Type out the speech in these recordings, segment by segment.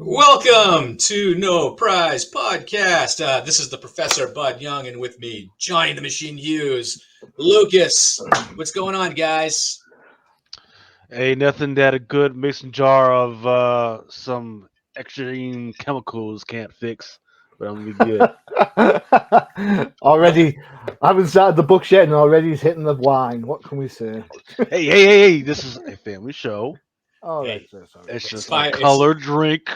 Welcome to No Prize Podcast. This is the Professor Bud Young, and with me, Johnny the Machine Hughes, Lucas. What's going on, guys? Hey, nothing that a good mixing jar of some extreme chemicals can't fix, but I'm gonna be good. Already, I haven't started the books yet, and already he's hitting the wine. What can we say? Hey! This is a family show. Oh, Hey, that's sorry. It's just fine. a color drink.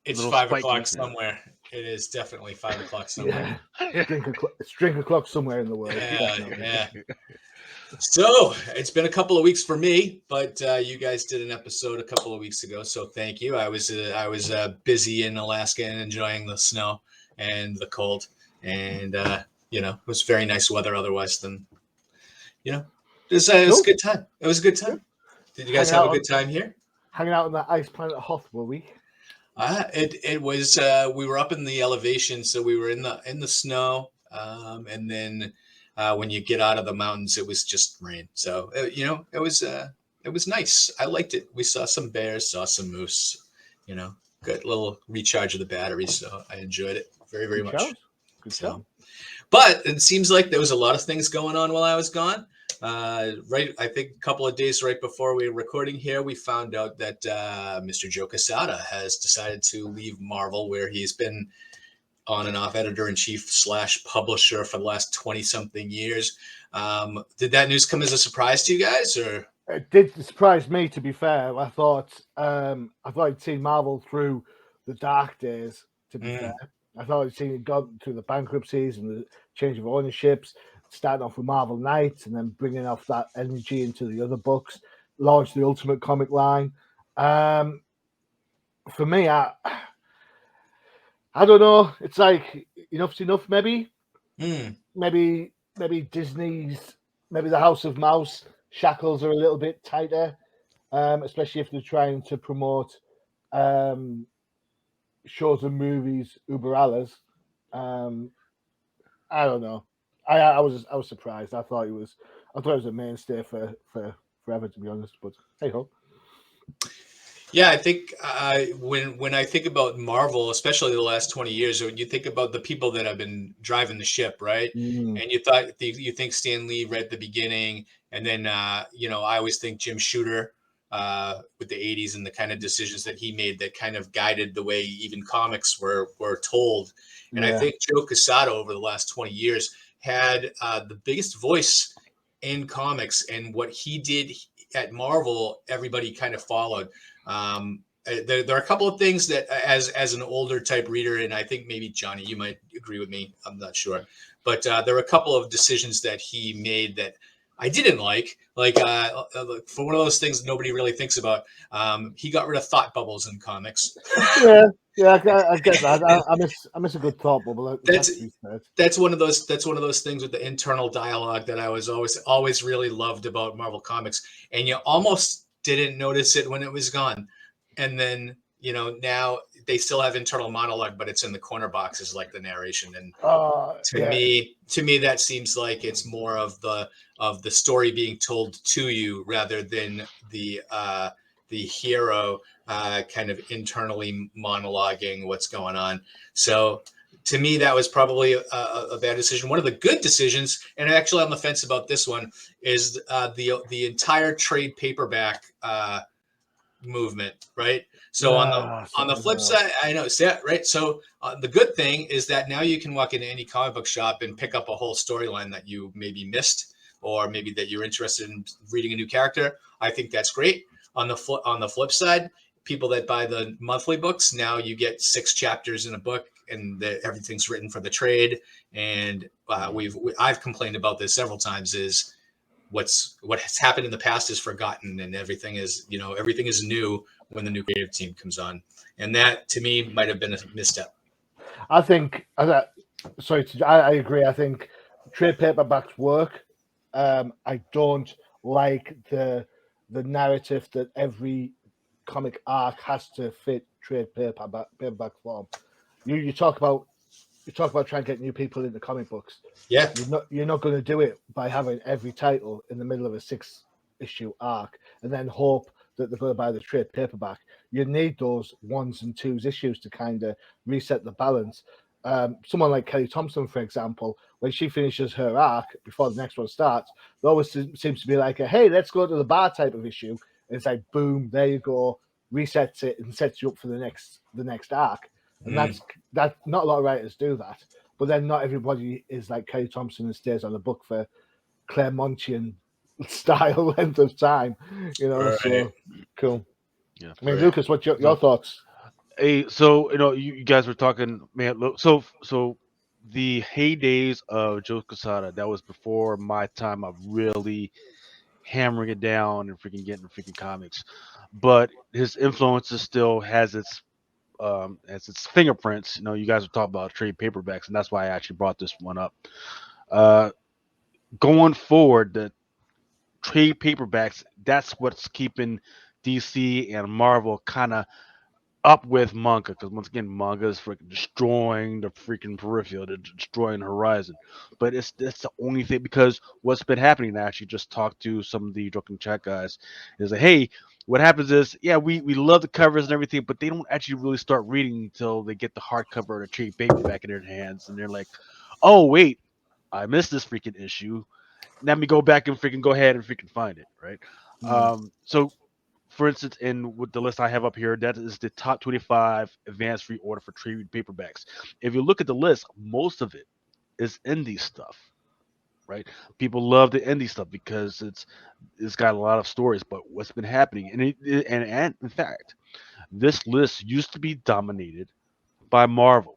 It's Little 5 spiky. o'clock somewhere. It is definitely 5 o'clock somewhere. Yeah, it's drink o'clock somewhere in the world. Yeah. So it's been a couple of weeks for me, but you guys did an episode a couple of weeks ago, so thank you. I was busy in Alaska and enjoying the snow and the cold, and it was very nice weather. Otherwise, than it was a good time. It was a good time. Did you guys have a good time here? Hanging out on that ice planet Hoth, were we? It was we were up in the elevation, so we were in the snow, and then when you get out of the mountains, it was just rain. So it was nice. I liked it. We saw some bears, saw some moose. Good little recharge of the battery. So I enjoyed it very, very much. Good job. But it seems like there was a lot of things going on while I was gone. I think a couple of days right before we were recording here, we found out that Mr. Joe Quesada has decided to leave Marvel, where he's been on and off editor-in-chief / publisher for the last 20-something years. Did that news come as a surprise to you guys, or? It did surprise me, to be fair. I thought I'd seen Marvel through the dark days, to be fair. I thought I'd seen it gone through the bankruptcies and the change of ownerships, starting off with Marvel Knights and then bringing off that energy into the other books, launched the Ultimate Comic line. For me, I don't know. It's like enough's enough, maybe. Maybe Disney's, maybe the House of Mouse shackles are a little bit tighter, especially if they're trying to promote shows and movies uber alles. I don't know. I was surprised. I thought it was a mainstay for forever, to be honest. But hey ho. Yeah, I think when I think about Marvel, especially the last 20 years, when you think about the people that have been driving the ship, right? And you think Stan Lee right at the beginning, and then I always think Jim Shooter with the 80s and the kind of decisions that he made that kind of guided the way even comics were told. And I think Joe Quesada over the last 20 years had the biggest voice in comics, and what he did at Marvel, everybody kind of followed. There are a couple of things that as an older type reader, and I think maybe Johnny, you might agree with me, I'm not sure, but there were a couple of decisions that he made that I didn't like for one of those things nobody really thinks about. He got rid of thought bubbles in comics. Yeah, I get that. I miss a good thought bubble. That's one of those things with the internal dialogue that I was always really loved about Marvel Comics, and you almost didn't notice it when it was gone. And then now they still have internal monologue, but it's in the corner boxes like the narration. And to me that seems like it's more of the story being told to you rather than the hero kind of internally monologuing what's going on. So to me, that was probably a bad decision. One of the good decisions, and actually on the fence about this one, is the entire trade paperback movement, right? So on the flip side, I know, right? So the good thing is that now you can walk into any comic book shop and pick up a whole storyline that you maybe missed, or maybe that you're interested in reading a new character. I think that's great. On the flip side, people that buy the monthly books, now you get 6 chapters in a book, and everything's written for the trade. And I've complained about this several times. Is what has happened in the past is forgotten, and everything is new when the new creative team comes on. And that, to me, might have been a misstep. I think. I agree. I think trade paperbacks work. I don't like the narrative that every comic arc has to fit trade paperback form. You talk about trying to get new people into comic books. Yeah. You're not going to do it by having every title in the middle of a 6-issue arc and then hope that they're going to buy the trade paperback. You need those 1s and 2s issues to kind of reset the balance. Someone like Kelly Thompson, for example, when she finishes her arc before the next one starts, there always seems to be like a, hey, let's go to the bar type of issue. And it's like, boom, there you go, resets it and sets you up for the next arc. And that's not a lot of writers do that. But then not everybody is like Kelly Thompson and stays on the book for Claremontian style length of time. Right. So cool. Yeah. I mean, Right. Lucas, what's your thoughts? Hey, so you guys were talking, man. Look, so the heydays of Joe Quesada, that was before my time of really hammering it down and freaking getting freaking comics. But his influences still has its fingerprints. You guys were talking about trade paperbacks, and that's why I actually brought this one up. Going forward, the trade paperbacks, that's what's keeping DC and Marvel kind of up with manga, because once again, manga is freaking destroying the freaking peripheral, they're destroying the horizon. But that's the only thing, because what's been happening. I actually just talked to some of the Drunken Chat guys. Is like, hey, what happens is, yeah, we love the covers and everything, but they don't actually really start reading until they get the hardcover or the trade paperback in their hands, and they're like, oh wait, I missed this freaking issue. Let me go back and freaking go ahead and freaking find it, right? So for instance, in with the list I have up here, that is the top 25 advanced free order for trade paperbacks. If you look at the list, most of it is indie stuff, right? People love the indie stuff because it's got a lot of stories. But what's been happening, and in fact, this list used to be dominated by Marvel.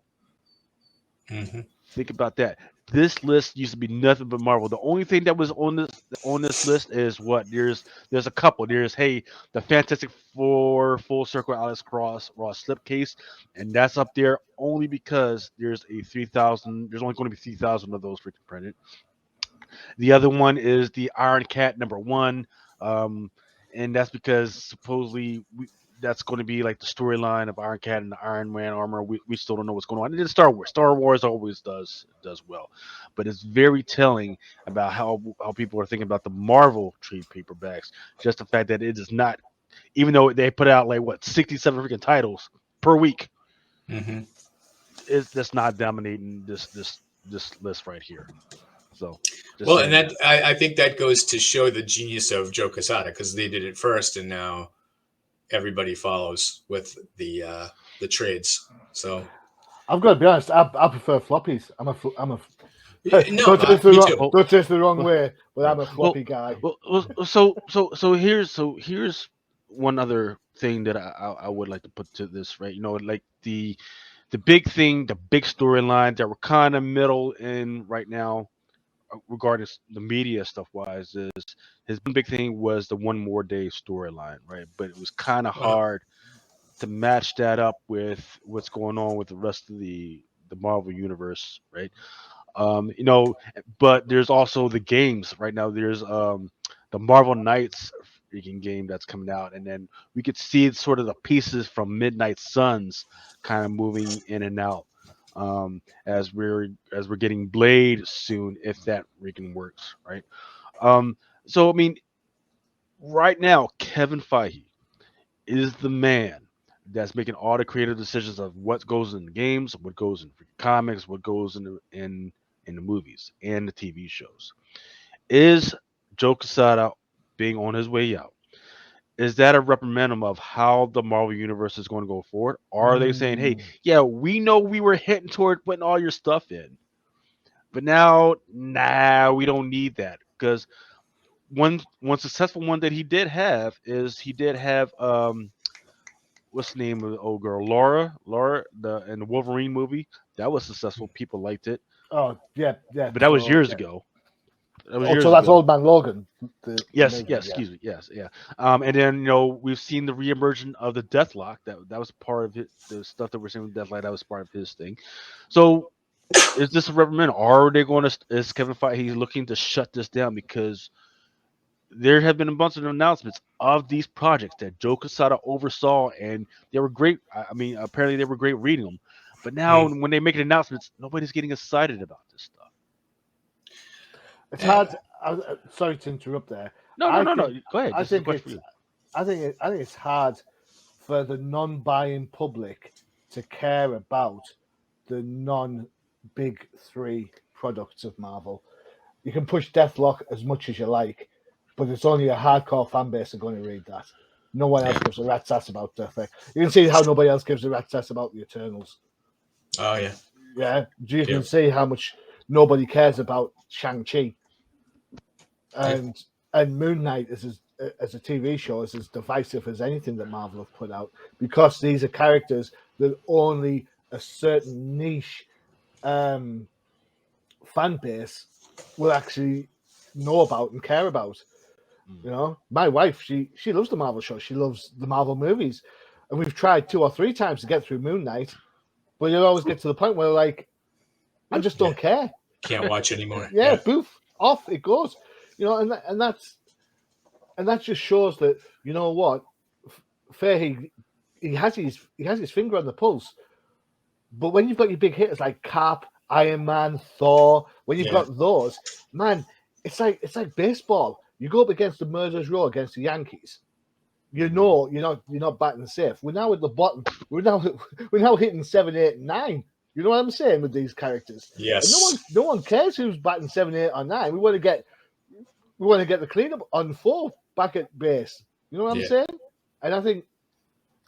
Mm-hmm. Think about that. This list used to be nothing but Marvel. The only thing that was on this list is what there's a couple. There's the Fantastic Four Full Circle Alex Cross Ross slipcase, and that's up there only because there's a 3,000. There's only going to be 3,000 of those freaking printed. The other one is the Iron Cat #1, and that's because supposedly that's going to be like the storyline of Iron Cat and the Iron Man armor. We still don't know what's going on. And then Star Wars. Star Wars always does well, but it's very telling about how people are thinking about the Marvel trade paperbacks. Just the fact that it is not, even though they put out like 67 freaking titles per week, Mm-hmm. is that's not dominating this list right here. So, Well, and that I think that goes to show the genius of Joe Quesada, because they did it first, and now everybody follows with the trades. So I've got to be honest. I prefer floppies. I'm a. no, me too. Don't take it the wrong way, but I'm a floppy guy. So here's one other thing that I would like to put to this, right? Like the big thing, the big storyline that we're kind of middle in right now, regarding the media stuff wise, is his big thing was the One More Day storyline, right? But it was kind of hard to match that up with what's going on with the rest of the Marvel universe, right? You know, but there's also the games right now. There's the Marvel Knights freaking game that's coming out, and then we could see sort of the pieces from Midnight Suns kind of moving in and out, as we're getting Blade soon, if that freaking works, right? So I mean, right now, Kevin Feige is the man that's making all the creative decisions of what goes in the games, what goes in comics, what goes in the movies and the TV shows. Is Joe Quesada being on his way out? Is that a reprimandum of how the Marvel universe is going to go forward? Or are they saying, hey, yeah, we know we were heading toward putting all your stuff in, but now, nah, we don't need that? Because one successful one that he did have is he did have what's the name of the old girl? Laura, in the Wolverine movie. That was successful. People liked it. Oh yeah, yeah. But that was so, years yeah. ago. That was Oh, years so that's ago. Old Man Logan. Yes, Movie, yes, yeah. excuse me, yes, yeah. And then we've seen the reemergence of the Deathlock. That was part of it. The stuff that we're seeing with Deathlock, that was part of his thing. So is this a reprimand? Are they going to? Is Kevin Feige he's looking to shut this down because there have been a bunch of announcements of these projects that Joe Quesada oversaw, and they were great. I mean, apparently they were great reading them, but now when they make announcements, nobody's getting excited about this stuff. It's hard. Sorry to interrupt there. No. Go ahead. I This is a think question for it's. you. I think it's hard for the non-buying public to care about the non-big three products of Marvel. You can push Deathlock as much as you like, but it's only a hardcore fan base are going to read that. No one else gives a rat's ass about Deathlock. You can see how nobody else gives a rat's ass about the Eternals. Oh yeah. Yeah, you can see how much nobody cares about Shang-Chi. And Moon Knight as a TV show is as divisive as anything that Marvel have put out, because these are characters that only a certain niche fan base will actually know about and care about. You know, my wife, she loves the Marvel show. She loves the Marvel movies, and we've tried 2 or 3 times to get through Moon Knight, but you always get to the point where like, I just don't care. Can't watch anymore. Yeah, boof, off it goes. You know, and that just shows that, you know what, Fahey, he has his finger on the pulse. But when you've got your big hitters like Cap, Iron Man, Thor, when you've got those, man, it's like baseball. You go up against the Murderers Row against the Yankees. You know you're not batting safe. We're now at the bottom. We're now hitting 7, 8, and 9. You know what I'm saying with these characters? Yes. And no one cares who's batting 7, 8, or 9. We want to get the cleanup on 4 back at base. You know what I'm saying? And I think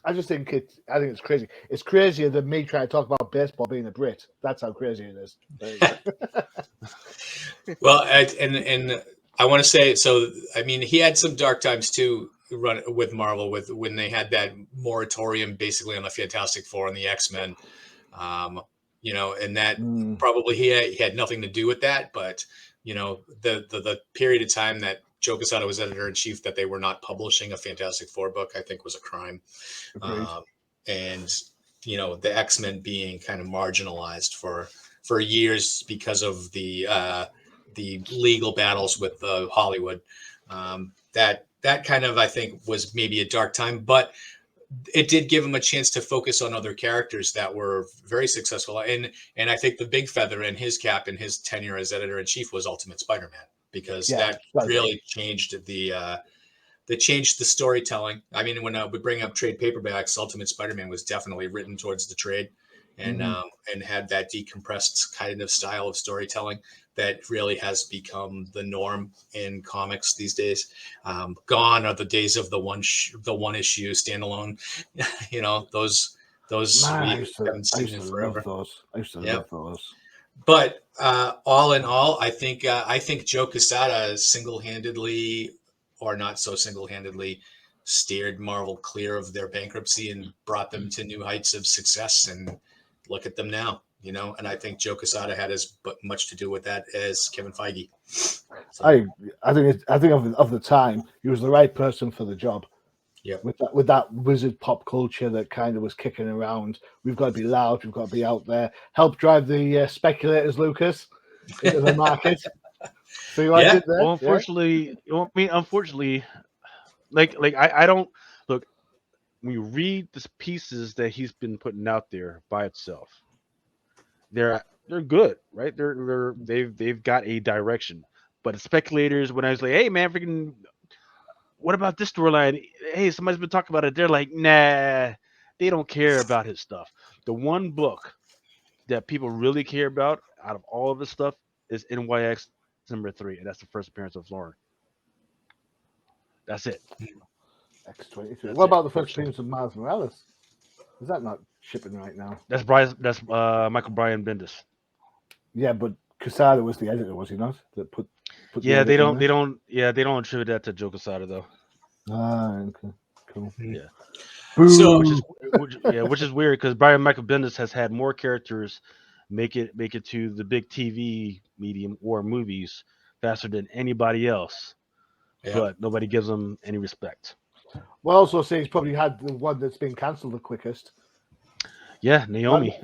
it's crazy. It's crazier than me trying to talk about baseball being a Brit. That's how crazy it is. Well, and I want to say, so I mean, he had some dark times too, run with Marvel, with when they had that moratorium basically on the Fantastic Four and the X-Men. You know, and that probably he had nothing to do with that, but you know, the period of time that Joe Quesada was editor-in-chief that they were not publishing a Fantastic Four book, I think was a crime. And you know, the X-Men being kind of marginalized for years because of the legal battles with Hollywood. That kind of, I think, was maybe a dark time, but it did give him a chance to focus on other characters that were very successful. And I think the big feather in his cap in his tenure as editor-in-chief was Ultimate Spider-Man, because that really changed changed the storytelling. I mean, when we bring up trade paperbacks, Ultimate Spider-Man was definitely written towards the trade, and had that decompressed kind of style of storytelling that really has become the norm in comics these days. Gone are the days of the one issue standalone. You know, those Man, we haven't seen in forever. I used to love those. But all in all, I think Joe Quesada single-handedly, or not so single-handedly, steered Marvel clear of their bankruptcy and brought them to new heights of success. And look at them now, you know. And I think Joe Quesada had as much to do with that as Kevin Feige. So, I think of the time, he was the right person for the job. Yeah. With that wizard pop culture that kind of was kicking around, we've got to be loud, we've got to be out there, help drive the speculators, Lucas, into the market. So I did that. Well, unfortunately, like I don't look. When you read the pieces that he's been putting out there by itself, they're good, right? They've got a direction. But the speculators, when I was like, hey man, freaking, what about this storyline? Hey, somebody's been talking about it. They're like, nah, they don't care about his stuff. The one book that people really care about out of all of his stuff is NYX #3, and that's the first appearance of Lauren. That's it. X-23. What about the first appearance of Miles Morales? Is that not shipping right now? That's Brian. That's Michael Brian Bendis. Yeah, but Quesada was the editor, was he not? That put yeah, they don't attribute that to Joe Quesada though. Ah, okay, cool. Yeah. So which is weird because Brian Michael Bendis has had more characters make it to the big TV medium or movies faster than anybody else, yeah. but nobody gives him any respect. Well, also say he's probably had the one that's been cancelled the quickest. Yeah, Naomi.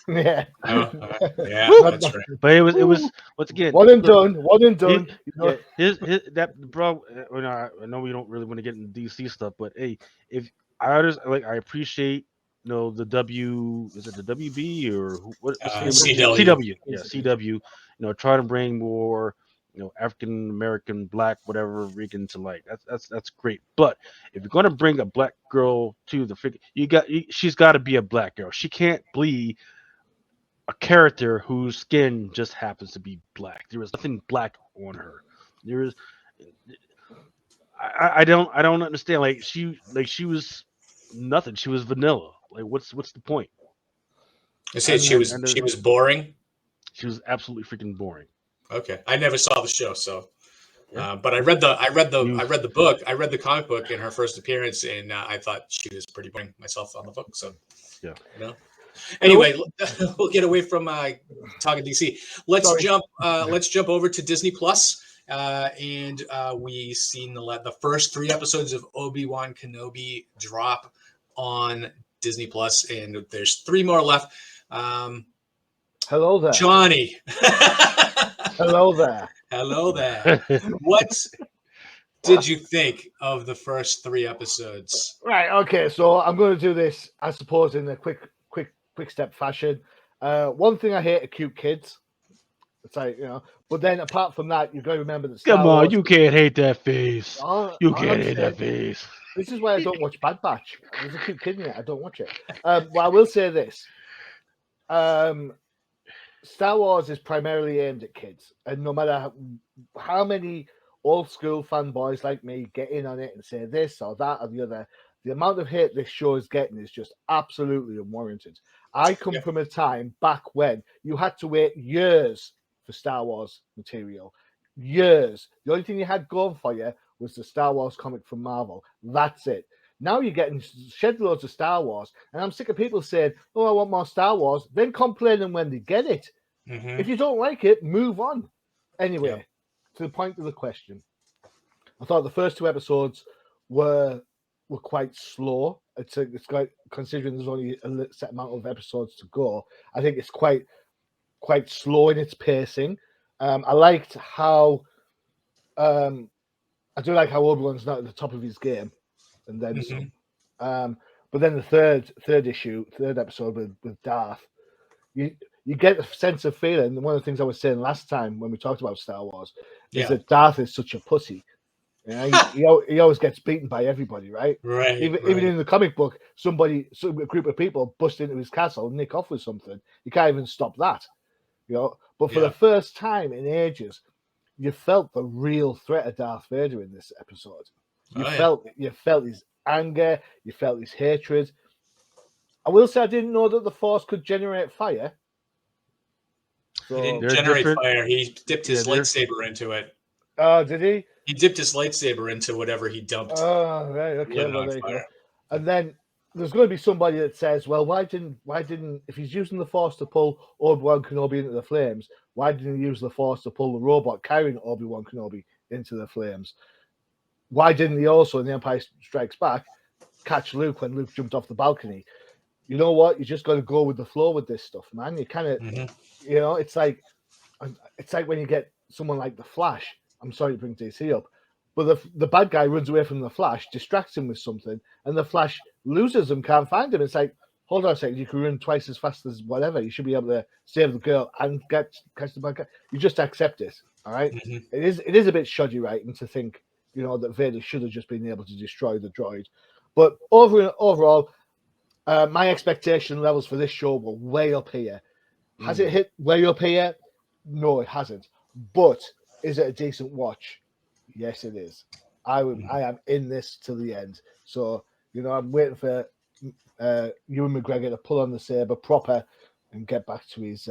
Yeah. Yeah, Woo! that's right. But it was once again One and look, done. One and done. He, You know? yeah, his that bro. I know we don't really want to get into DC stuff, but hey, if I just like, I appreciate the is it the WB or what's the name of it? CW. CW, yeah, CW. Try to bring more African American, Black, whatever Rican to light. That's great. But if you're gonna bring a black girl to the figure, she's got to be a black girl. She can't be a character whose skin just happens to be black. There is nothing black on her. There is I don't understand. Like she was nothing. She was vanilla. Like what's the point? I said she was boring. She was absolutely freaking boring. Okay, I never saw the show, so Yeah. but I read the book. I read the comic book in her first appearance, and I thought she was pretty boring myself on the book. So yeah. Anyway, we'll get away from talking DC. Let's jump over to Disney Plus, and we seen the first 3 episodes of Obi-Wan Kenobi drop on Disney Plus, and there's 3 more left. Hello there, Johnny. Hello there. Hello there. What did you think of the first 3 episodes? Right. Okay. So I'm going to do this, I suppose, in a quick step fashion. One thing I hate are cute kids. It's like, but then apart from that, you've got to remember that Star Come on, Wars, you can't hate that face. You all can't I'm hate that saying- face. This is why I don't watch Bad Batch. There's a cute kid in it. I don't watch it. Well, I will say this. Star Wars is primarily aimed at kids. And no matter how many old school fanboys like me get in on it and say this or that or the other, the amount of hate this show is getting is just absolutely unwarranted. I come from a time back when you had to wait years for Star Wars material. Years. The only thing you had going for you was the Star Wars comic from Marvel. That's it. Now you're getting shed loads of Star Wars, and I'm sick of people saying, "Oh, I want more Star Wars," then complaining when they get it. Mm-hmm. If you don't like it, move on. Anyway, to the point of the question, I thought the first 2 episodes were quite slow. It's quite, considering there's only a set amount of episodes to go. I think it's quite slow in its pacing. I liked how I do like how Obi-Wan's not at the top of his game, and then some. But then the third episode with Darth, you get a sense of feeling. One of the things I was saying last time when we talked about Star Wars is that Darth is such a pussy. He always gets beaten by everybody, right? Right. Even in the comic book, a group of people bust into his castle and nick off with something. You can't even stop that, But for the first time in ages, you felt the real threat of Darth Vader in this episode. You felt his anger, you felt his hatred. I will say I didn't know that the Force could generate fire. So, he didn't generate fire. He dipped his lightsaber into it. Oh, did he? He dipped his lightsaber into whatever he dumped. Oh, right, okay. Well, there you go. And then there's going to be somebody that says, "Well, why didn't if he's using the Force to pull Obi-Wan Kenobi into the flames, why didn't he use the Force to pull the robot carrying Obi-Wan Kenobi into the flames? Why didn't he also, in The Empire Strikes Back, catch Luke when Luke jumped off the balcony?" You know what? You just got to go with the flow with this stuff, man. You kind of, it's like when you get someone like the Flash. I'm sorry to bring DC up, but the bad guy runs away from the Flash, distracts him with something, and the Flash loses him, can't find him. It's like, hold on a second, you can run twice as fast as whatever. You should be able to save the girl and catch the bad guy. You just accept it, all right? Mm-hmm. It is a bit shoddy, right? And to think, that Vader should have just been able to destroy the droid. But overall, my expectation levels for this show were way up here. Has it hit way up here? No, it hasn't. But is it a decent watch? Yes, it is. I am in this till the end. So, I'm waiting for Ewan McGregor to pull on the saber proper and get back to his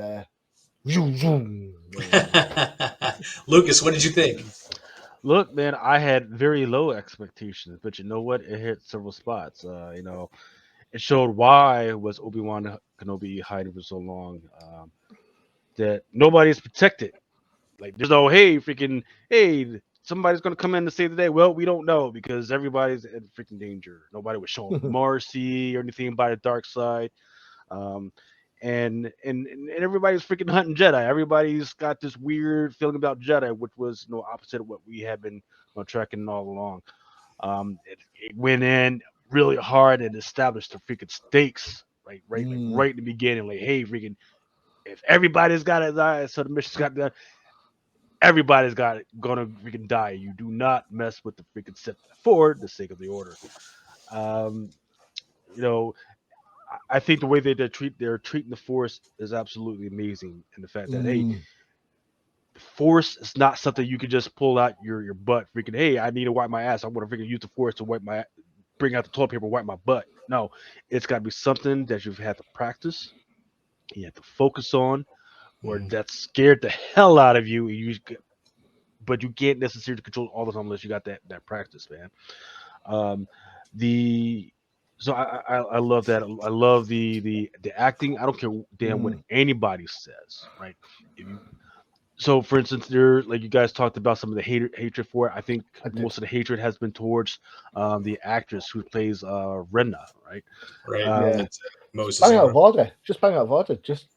Lucas, what did you think? Look, man, I had very low expectations, but you know what? It hit several spots. It showed why was Obi-Wan Kenobi hiding for so long. That nobody's protected. Like, there's no, hey, freaking, hey, somebody's gonna come in to save the day. Well, we don't know because everybody's in freaking danger. Nobody was showing mercy or anything by the dark side. Um, and everybody's freaking hunting Jedi. Everybody's got this weird feeling about Jedi, which was opposite of what we had been tracking all along. It went in really hard and established the freaking stakes, right, like right in the beginning. Like, hey, freaking, if everybody's got to die, so the mission's got done, everybody's got it, gonna freaking die. You do not mess with the freaking Sith for the sake of the order. Um, you know, I think the way they're treating the Force is absolutely amazing, and the fact that hey, the Force is not something you can just pull out your butt. Freaking hey, I need to wipe my ass. I want to freaking use the Force to bring out the toilet paper, wipe my butt. No, it's got to be something that you've had to practice, you have to focus on, or that scared the hell out of you. But you can't necessarily control all the time unless you got that practice, man. Um, the so I love that. I love the acting. I don't care damn what anybody says, right? If you so for instance, there like you guys talked about some of the hatred for it. I think most of the hatred has been towards the actress who plays Renna, right? Right. That's Moses. Bang out Vader. Just bang out Vader. Just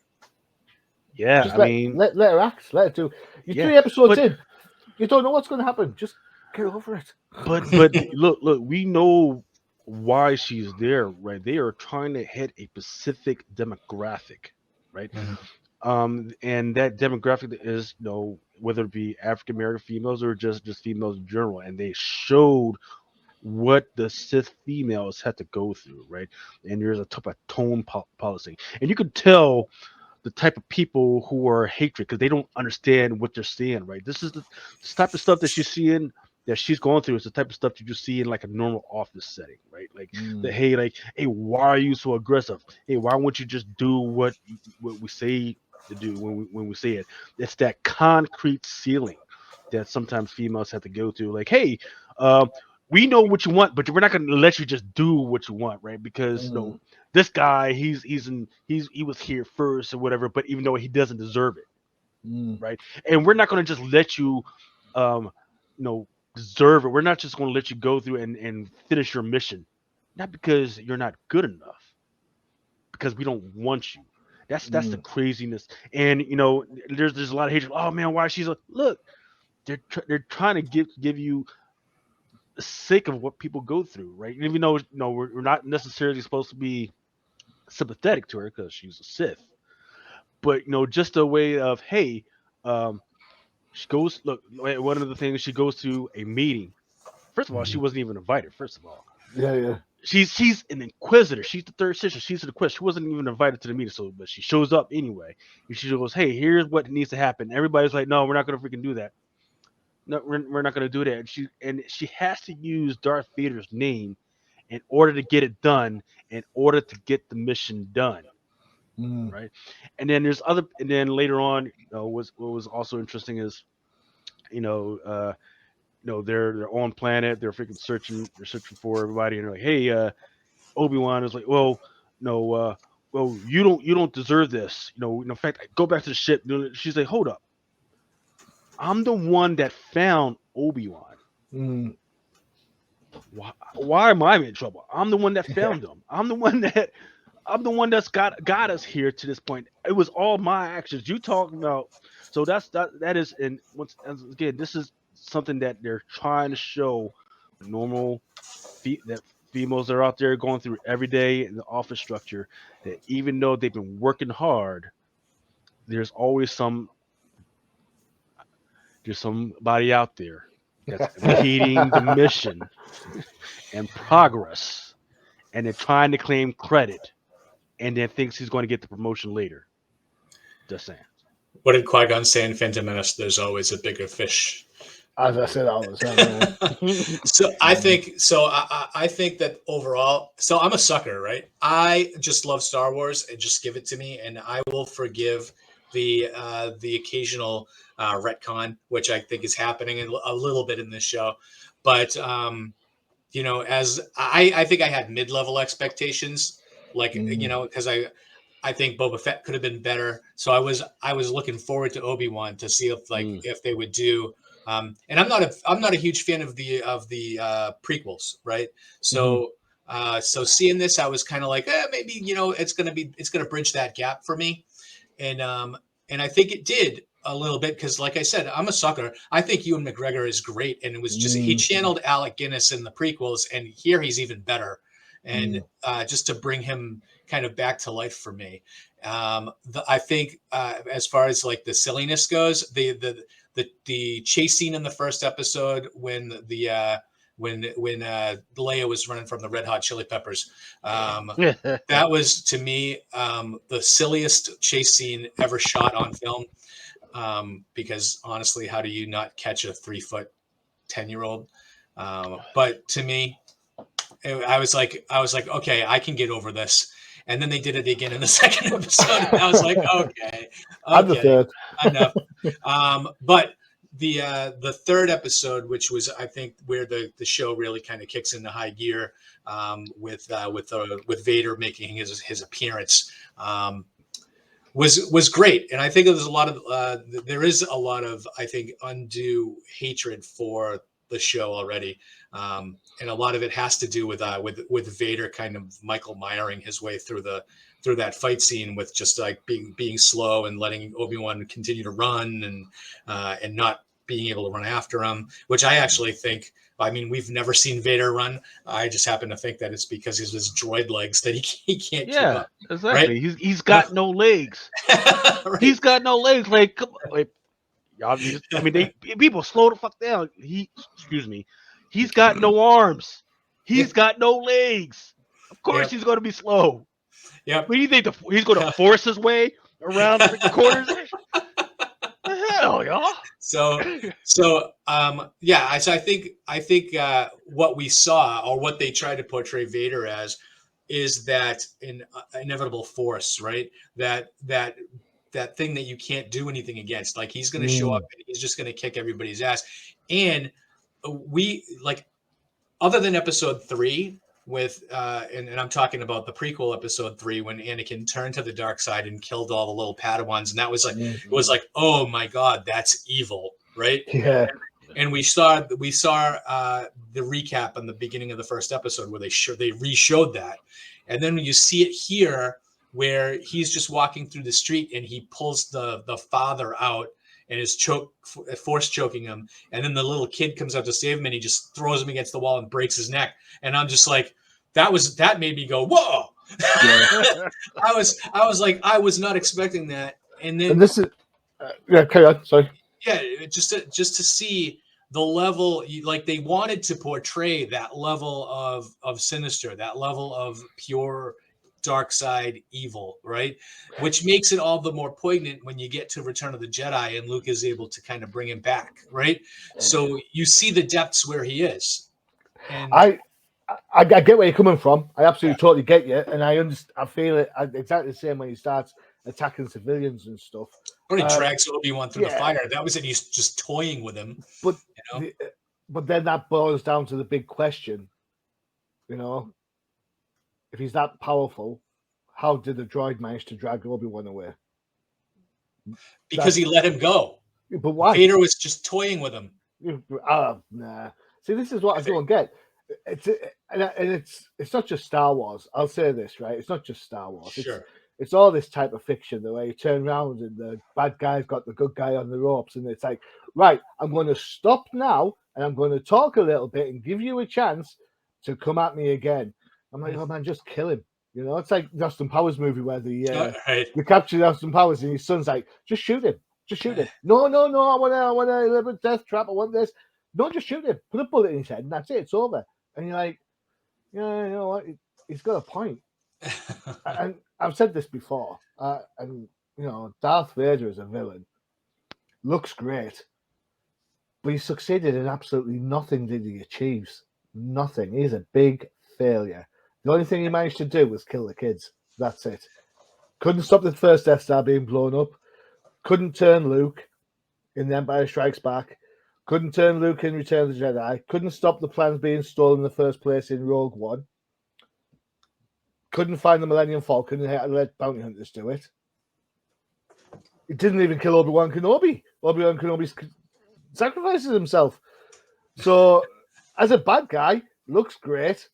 I mean, let her act. Let her do. You're 3 episodes in. You don't know what's going to happen. Just get over it. But look, we know why she's there, right? They are trying to hit a specific demographic, right? And that demographic is, whether it be African American females or just females in general, and they showed what the Sith females had to go through, right? And there's a type of tone policy, and you could tell the type of people who are hatred because they don't understand what they're seeing, right? This type of stuff that she's going through is the type of stuff that you see in like a normal office setting, right? Like hey, why are you so aggressive? Hey, why won't you just do what we say to do when we say it? It's that concrete ceiling that sometimes females have to go through. Like, hey, we know what you want, but we're not going to let you just do what you want, right? Because this guy, he was here first or whatever, but even though he doesn't deserve it, right? And we're not going to just let you, deserve it. We're not just going to let you go through and finish your mission, not because you're not good enough, because we don't want you. That's the craziness, and there's a lot of hatred. Oh man, why she's look? They're trying to give you the sake of what people go through, right? And even though we're not necessarily supposed to be sympathetic to her because she's a Sith, but just a way of hey, she goes look. One of the things she goes to a meeting. First of all, she wasn't even invited. First of all, yeah. She's an inquisitor. She's the third sister. She's an inquisitor. She wasn't even invited to the meeting, so but she shows up anyway. And she goes, "Hey, here's what needs to happen." Everybody's like, "No, we're not going to freaking do that. No, we're not going to do that." And she has to use Darth Vader's name in order to get it done, in order to get the mission done, right? And then and then later on, what was also interesting is, they're on planet, they're freaking searching for everybody, and they're like, hey, Obi-Wan is like, well, no, well, you don't deserve this, in fact, go back to the ship. She's like, hold up, I'm the one that found Obi-Wan. Why am I in trouble? I'm the one that found him. I'm the one that's got us here to this point. It was all my actions. You talking about? So that is, and once again, this is something that they're trying to show normal that females are out there going through every day in the office structure. That even though they've been working hard, there's always somebody out there that's impeding the mission and progress, and they're trying to claim credit, and then thinks he's going to get the promotion later. Just saying. What did Qui-Gon say in Phantom Menace? There's always a bigger fish. As I said all the time. So I think that overall, so I'm a sucker, right? I just love Star Wars and just give it to me, and I will forgive the occasional retcon, which I think is happening a little bit in this show. But you know, as I think I had mid-level expectations, like you know, because I think Boba Fett could have been better. So I was looking forward to Obi-Wan to see if if they would do. And I'm not a huge fan of the prequels, right? So so seeing this, I was kind of like, maybe you know it's gonna bridge that gap for me, and I think it did a little bit because, like I said, I'm a sucker. I think Ewan McGregor is great, and it was just he channeled Alec Guinness in the prequels, and here he's even better. And just to bring him kind of back to life for me, I think as far as like the silliness goes, the chase scene in the first episode when Leia was running from the Red Hot Chili Peppers. That was, to me, the silliest chase scene ever shot on film. Because honestly, how do you not catch a 3-foot 10-year-old? But to me, I was like, okay, I can get over this. And then they did it again in the second episode. And I was like, okay, enough. But the third episode, which was, I think, where the show really kind of kicks into high gear, with Vader making his appearance, was great. And I think there is a lot of I think undue hatred for the show already, and a lot of it has to do with Vader kind of Michael Myering his way through that fight scene with just like being slow and letting Obi-Wan continue to run and not being able to run after him, which I actually think. I mean, we've never seen Vader run. I just happen to think that it's because of his droid legs that he can't keep up. Exactly. Right? He's got no legs. Right. He's got no legs. Like, come on, like, I mean, people slow the fuck down. He's got no arms. He's got no legs. Of course, he's going to be slow. Yeah. What do you think? He's going to force his way around the corners? The hell, y'all. So I think what we saw, or what they tried to portray Vader as, is that an inevitable force, right? That thing that you can't do anything against. Like, he's going to show up and he's just going to kick everybody's ass. And we, like, other than episode 3 with and I'm talking about the prequel episode 3 when Anakin turned to the dark side and killed all the little Padawans, and that was like it was like, oh my god, that's evil, right? Yeah. And we saw the recap in the beginning of the first episode where they re-showed that, and then when you see it here where he's just walking through the street and he pulls the father out and is force choking him, and then the little kid comes out to save him and he just throws him against the wall and breaks his neck, and I'm just like, that made me go, whoa. Yeah. I was like, I was not expecting that. And this is carry on, sorry. Yeah, just to see the level, like, they wanted to portray that level of sinister, that level of pure dark side evil, right? Which makes it all the more poignant when you get to Return of the Jedi and Luke is able to kind of bring him back, right? So you see the depths where he is. And I get where you're coming from. I absolutely totally get you, and I understand. I feel it exactly the same when he starts attacking civilians and stuff. When he drags Obi-Wan through the fire, that was it. He's just toying with him. But but then that boils down to the big question. You know, if he's that powerful, how did the droid manage to drag Obi-Wan away? Because he let him go. But why? Vader was just toying with him. Nah. See, this is what I don't get. It's not just Star Wars. I'll say this, right? It's not just Star Wars. Sure. It's all this type of fiction, the way you turn around and the bad guy's got the good guy on the ropes, and it's like, right, I'm going to stop now and I'm going to talk a little bit and give you a chance to come at me again. I'm like, oh man, just kill him. You know, it's like the Austin Powers movie where you capture Austin Powers and his son's like, just shoot him. Just shoot him. No, I want a little death trap. I want this. No, just shoot him. Put a bullet in his head and that's it. It's over. And you're like, yeah, you know what? He's got a point. And I've said this before. And, you know, Darth Vader as a villain looks great. But he succeeded in absolutely nothing that he achieves. Nothing. He's a big failure. The only thing he managed to do was kill the kids. That's it. Couldn't stop the first Death Star being blown up. couldn't turn Luke in The Empire Strikes Back, couldn't turn Luke in Return of the Jedi, couldn't stop the plans being stolen in the first place in Rogue One, couldn't find the Millennium Falcon and had to let bounty hunters do it. He didn't even kill Obi-Wan Kenobi. Obi-Wan Kenobi sacrifices himself. So, as a bad guy, looks great.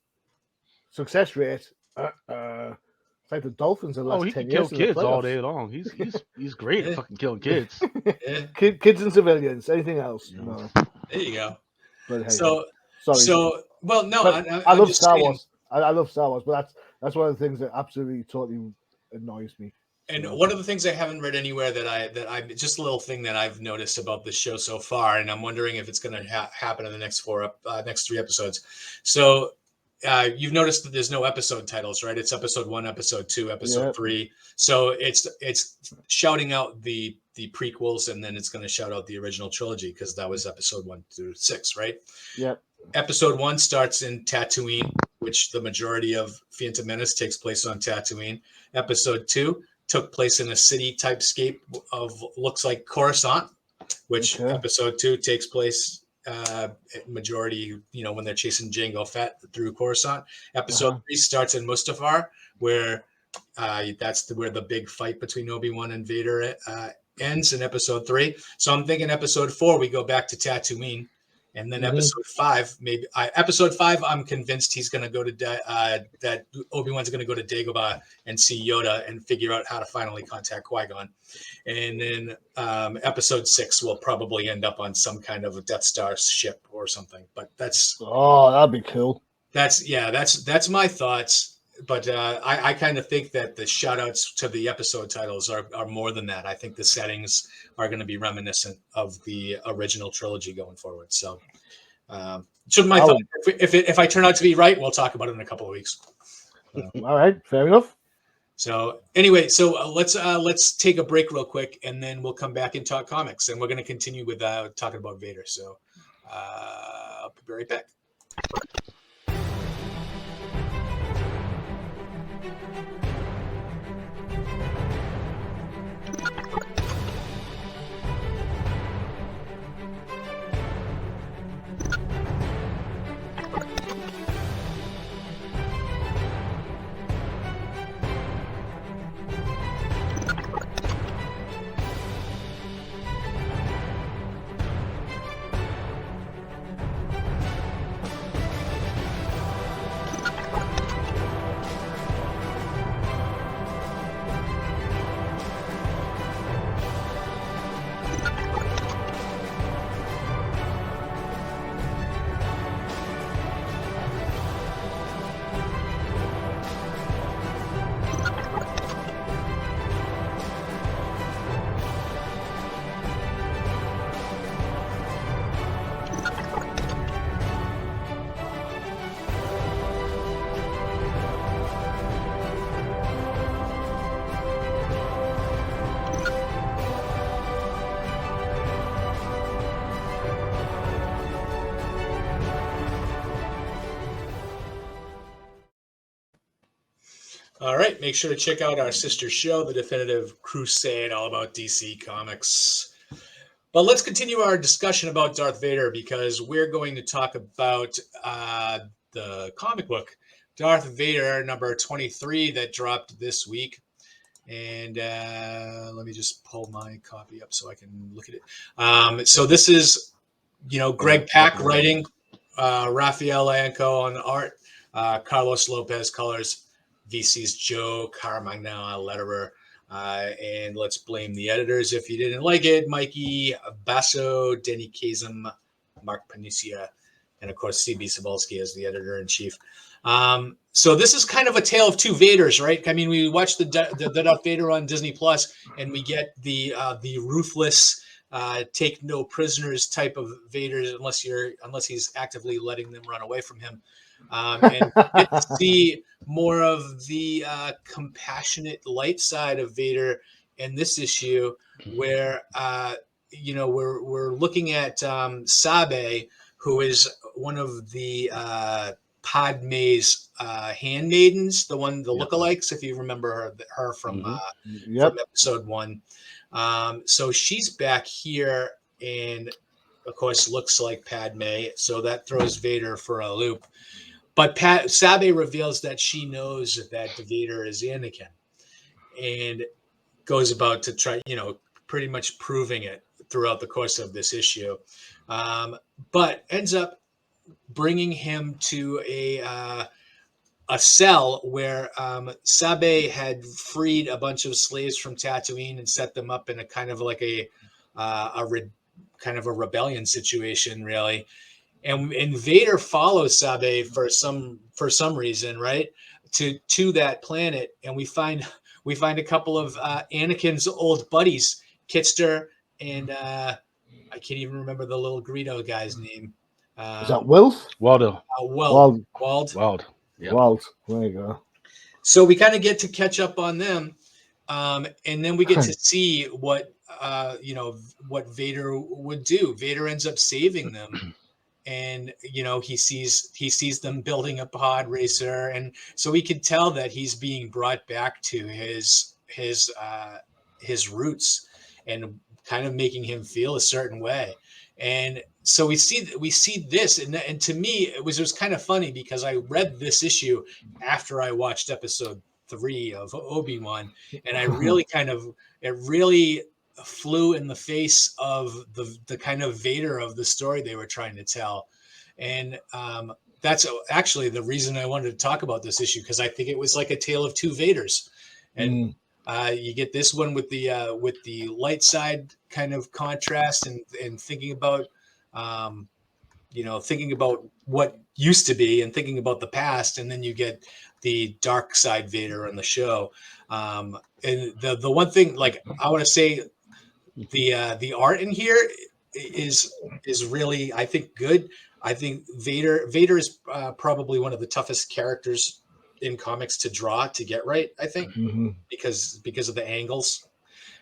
Success rate. It's like the Dolphins in the last he 10 can kill years. kids all day long. He's great at fucking killing kids. Yeah. Kids and civilians. Anything else? Yeah. No. There you go. But hey, So, sorry. well, no, But I I love just Star saying, Wars. I love Star Wars, but that's one of the things that absolutely totally annoys me. And one of the things I haven't read anywhere that I just a little thing that I've noticed about the show so far, and I'm wondering if it's going to happen in the next next 3 episodes. So you've noticed that there's no episode titles, right? It's episode 1, episode 2, episode 3. So it's shouting out the prequels, and then it's going to shout out the original trilogy because that was episode 1 through 6, right? Yep. Episode 1 starts in Tatooine, which the majority of Phantom Menace takes place on Tatooine. Episode 2 took place in a city type scape of looks like Coruscant, which episode 2 takes place majority, when they're chasing Jango Fett through Coruscant. Episode 3 starts in Mustafar, where that's where the big fight between Obi-Wan and Vader ends in episode 3. So I'm thinking episode 4 we go back to Tatooine. And then episode 5, maybe episode 5, I'm convinced he's going to go to that Obi-Wan's going to go to Dagobah and see Yoda and figure out how to finally contact Qui-Gon. And then episode 6 will probably end up on some kind of a Death Star ship or something. But that'd be cool. That's my thoughts. But I kind of think that the shout outs to the episode titles are more than that. I think the settings are going to be reminiscent of the original trilogy going forward. So, my thought. If I turn out to be right, we'll talk about it in a couple of weeks. All right, fair enough. So anyway, let's take a break real quick, and then we'll come back and talk comics, and we're going to continue with talking about Vader. So I'll be right back. All right, make sure to check out our sister show, The Definitive Crusade, all about DC Comics. But let's continue our discussion about Darth Vader because we're going to talk about the comic book, Darth Vader number 23 that dropped this week. And let me just pull my copy up so I can look at it. So this is, Greg Pak writing, Rafael Anco on art, Carlos Lopez colors, VC's Joe Carmagna letterer, and let's blame the editors if you didn't like it. Mikey Basso, Denny Kazem, Mark Panisia, and of course CB Cebulski as the editor-in-chief. So this is kind of a tale of two Vaders, right? I mean, we watch the Darth Vader on Disney Plus, and we get the ruthless, take no prisoners type of Vader, unless he's actively letting them run away from him, and get to see more of the compassionate light side of Vader in this issue, where we're looking at Sabe, who is one of the Padme's handmaidens, the Yep. lookalikes, if you remember her from Yep. episode 1. So she's back here, and of course looks like Padme, so that throws Vader for a loop. But Sabe reveals that she knows that Vader is Anakin, and goes about to try, pretty much proving it throughout the course of this issue, but ends up bringing him to a cell where Sabe had freed a bunch of slaves from Tatooine and set them up in a kind of like kind of a rebellion situation, really. And Vader follows Sabe for some reason, right, to that planet, and we find a couple of Anakin's old buddies, Kitster and I can't even remember the little Greedo guy's name. Is that Wilf? Waldo. Wald. Yep. Walt. There you go. So we kind of get to catch up on them, and then we get to see what what Vader would do. Vader ends up saving them, and he sees them building a pod racer, and so we can tell that he's being brought back to his roots, and kind of making him feel a certain way. And so we see this, and to me it was kind of funny, because I read this issue after I watched episode 3 of Obi-Wan, and I really it really flew in the face of the kind of Vader of the story they were trying to tell. And that's actually the reason I wanted to talk about this issue, because I think it was like a tale of two Vaders. And you get this one with the light side kind of contrast, and thinking about what used to be, and thinking about the past, and then you get the dark side Vader on the show. And the one thing, like, I want to say, the art in here is really, I think, good. I think Vader is probably one of the toughest characters in comics to draw, to get right, I think, because of the angles.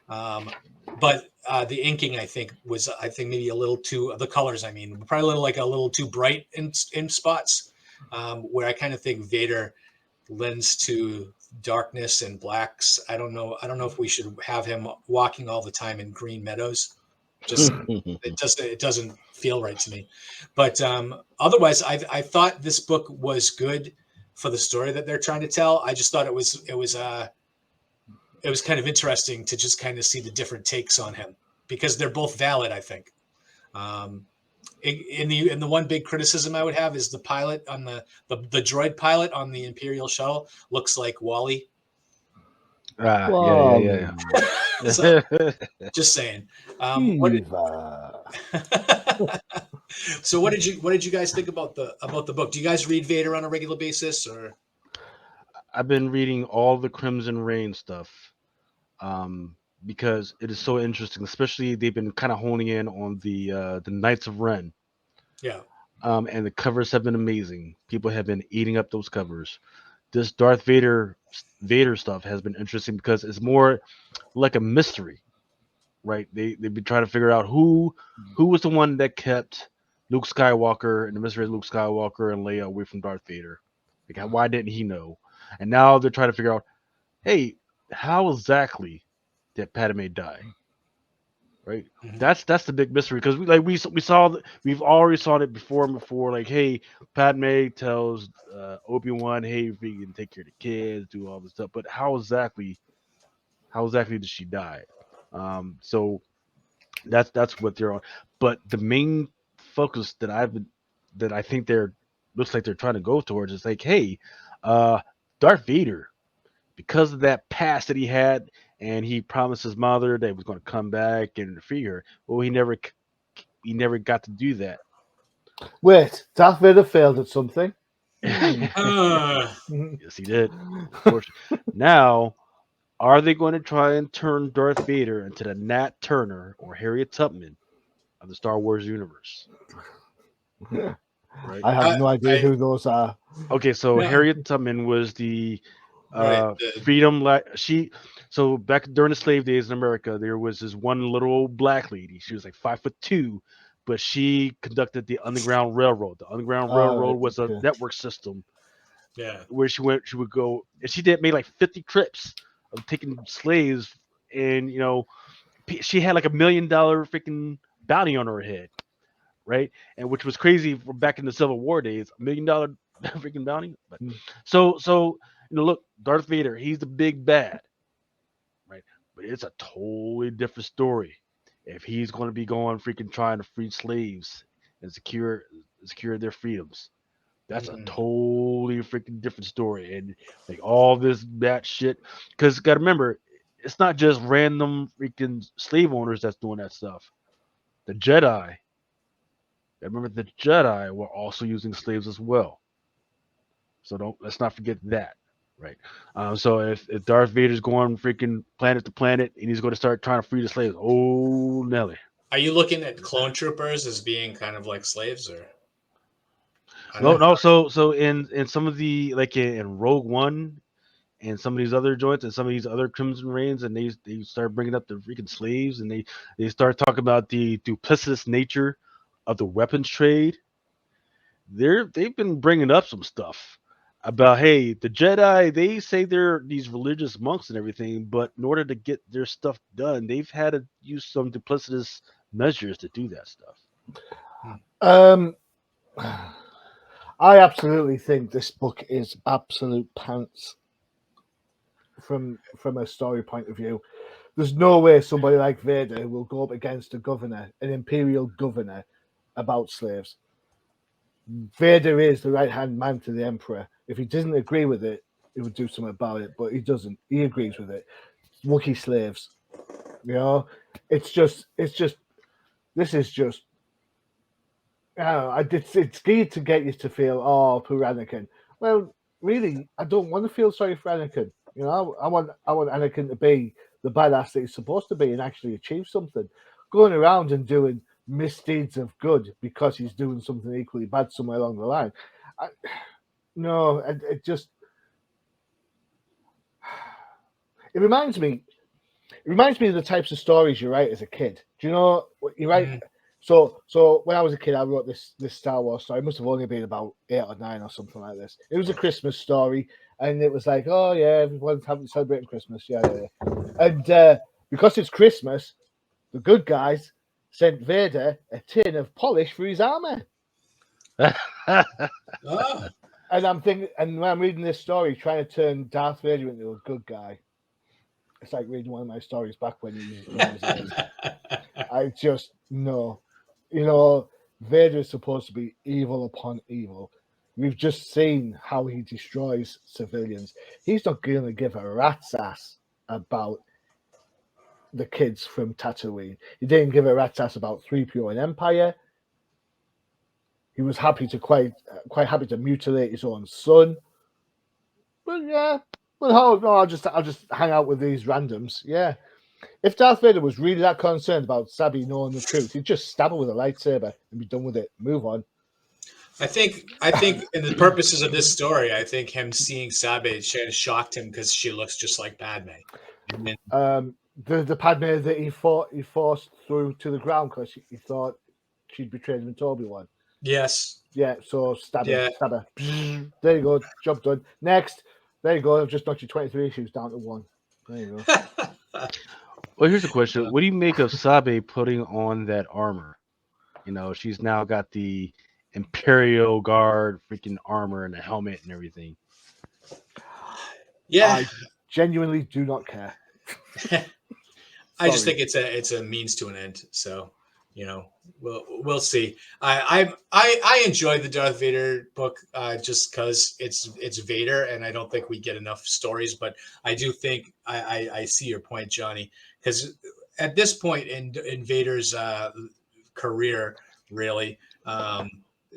But the inking, I think maybe a little too, the colors, I mean, probably a little too bright in spots, where I kind of think Vader lends to darkness and blacks. I don't know if we should have him walking all the time in green meadows. Just it doesn't feel right to me. But otherwise, I thought this book was good for the story that they're trying to tell. I just thought it was kind of interesting to just kind of see the different takes on him, because they're both valid, I think. In the one big criticism I would have is the pilot on the droid pilot on the Imperial shuttle looks like Wally. Yeah. So, just saying. So what did you guys think about the book? Do you guys read Vader on a regular basis, or? I've been reading all the Crimson Reign stuff, because it is so interesting. Especially they've been kind of honing in on the Knights of Ren. Yeah. And the covers have been amazing. People have been eating up those covers. This Darth Vader stuff has been interesting because it's more like a mystery, right? They've been trying to figure out who was the one that kept Luke Skywalker and the mystery of Luke Skywalker and Leia away from Darth Vader. Like, why didn't he know? And now they're trying to figure out, hey, how exactly did Padme die? Right, that's the big mystery, because we've already saw it before. Like, hey, Padme tells Obi-Wan, hey, we can take care of the kids, do all this stuff, but how exactly did she die? So that's what they're on. But the main focus that I think looks like they're trying to go towards is like, hey, Darth Vader, because of that past that he had, and he promised his mother that he was going to come back and free her. Well, he never got to do that. Wait, Darth Vader failed at something. Yes, he did. Now, are they going to try and turn Darth Vader into the Nat Turner or Harriet Tubman of the Star Wars universe? Right? I have no idea who those are. Okay, so Harriet Tubman was the freedom. So back during the slave days in America, there was this one little old black lady. She was like 5'2", but she conducted the Underground Railroad. The Underground Railroad was a network system. Yeah. Where she would go, and she made like 50 trips of taking slaves, and she had like $1 million freaking bounty on her head, right? And which was crazy from back in the Civil War days, $1 million freaking bounty. But so look, Darth Vader, he's the big bad, right? But it's a totally different story if he's going to be going freaking trying to free slaves and secure their freedoms. That's a totally freaking different story, and like all this that shit. Because gotta remember, it's not just random freaking slave owners that's doing that stuff. The Jedi. Remember, the Jedi were also using slaves as well. So let's not forget that, right? So if Darth Vader's going freaking planet to planet and he's going to start trying to free the slaves, oh Nelly. Are you looking at clone troopers as being kind of like slaves, or? No. So in some of the like in Rogue One and some of these other joints and some of these other Crimson Reigns, and they start bringing up the freaking slaves, and they start talking about the duplicitous nature of the weapons trade. They've been bringing up some stuff about, hey, the Jedi, they say they're these religious monks and everything, but in order to get their stuff done, they've had to use some duplicitous measures to do that stuff. I absolutely think this book is absolute pants from a story point of view. There's no way somebody like Vader will go up against a governor, an imperial governor, about slaves. Vader is the right-hand man to the Emperor. If he doesn't agree with it, he would do something about it, but he doesn't. He agrees with it. Wookiee slaves. It's just this is just it's geared to get you to feel, oh, poor Anakin. Well, really, I don't want to feel sorry for Anakin. I want Anakin to be the badass that he's supposed to be and actually achieve something. Going around and doing misdeeds of good because he's doing something equally bad somewhere along the line. It reminds me of the types of stories you write as a kid. Do you know what you write? Mm-hmm. So when I was a kid, I wrote this Star Wars story. It must have only been about 8 or 9 or something like this. It was a Christmas story, and it was like, oh yeah, everyone's celebrating Christmas, yeah. And because it's Christmas, the good guys sent Vader a tin of polish for his armor. Oh. And I'm thinking, and when I'm reading this story, trying to turn Darth Vader into a good guy, it's like reading one of my stories back when he was 8. I just know. Vader is supposed to be evil upon evil. We've just seen how he destroys civilians. He's not going to give a rat's ass about the kids from Tatooine. He didn't give a rat's ass about 3PO and Empire. He was quite happy to mutilate his own son. But yeah, I'll just hang out with these randoms. Yeah. If Darth Vader was really that concerned about Sabi knowing the truth, he'd just stab her with a lightsaber and be done with it. Move on. I think in the purposes of this story, I think him seeing Sabi shocked him because she looks just like Padme. The Padme that he forced through to the ground because he thought she'd betrayed him to Obi-Wan. Yes. Yeah, so stab her. There you go, job done. Next. There you go, I've just knocked your 23 issues down to 1. There you go. Well, here's a question. What do you make of Sabe putting on that armor? She's now got the Imperial Guard freaking armor and the helmet and everything. Yeah. I genuinely do not care. I just think it's a means to an end. So, we'll see. I enjoy the Darth Vader book just because it's Vader, and I don't think we get enough stories. But I do think I see your point, Johnny, because at this point in Vader's career, really,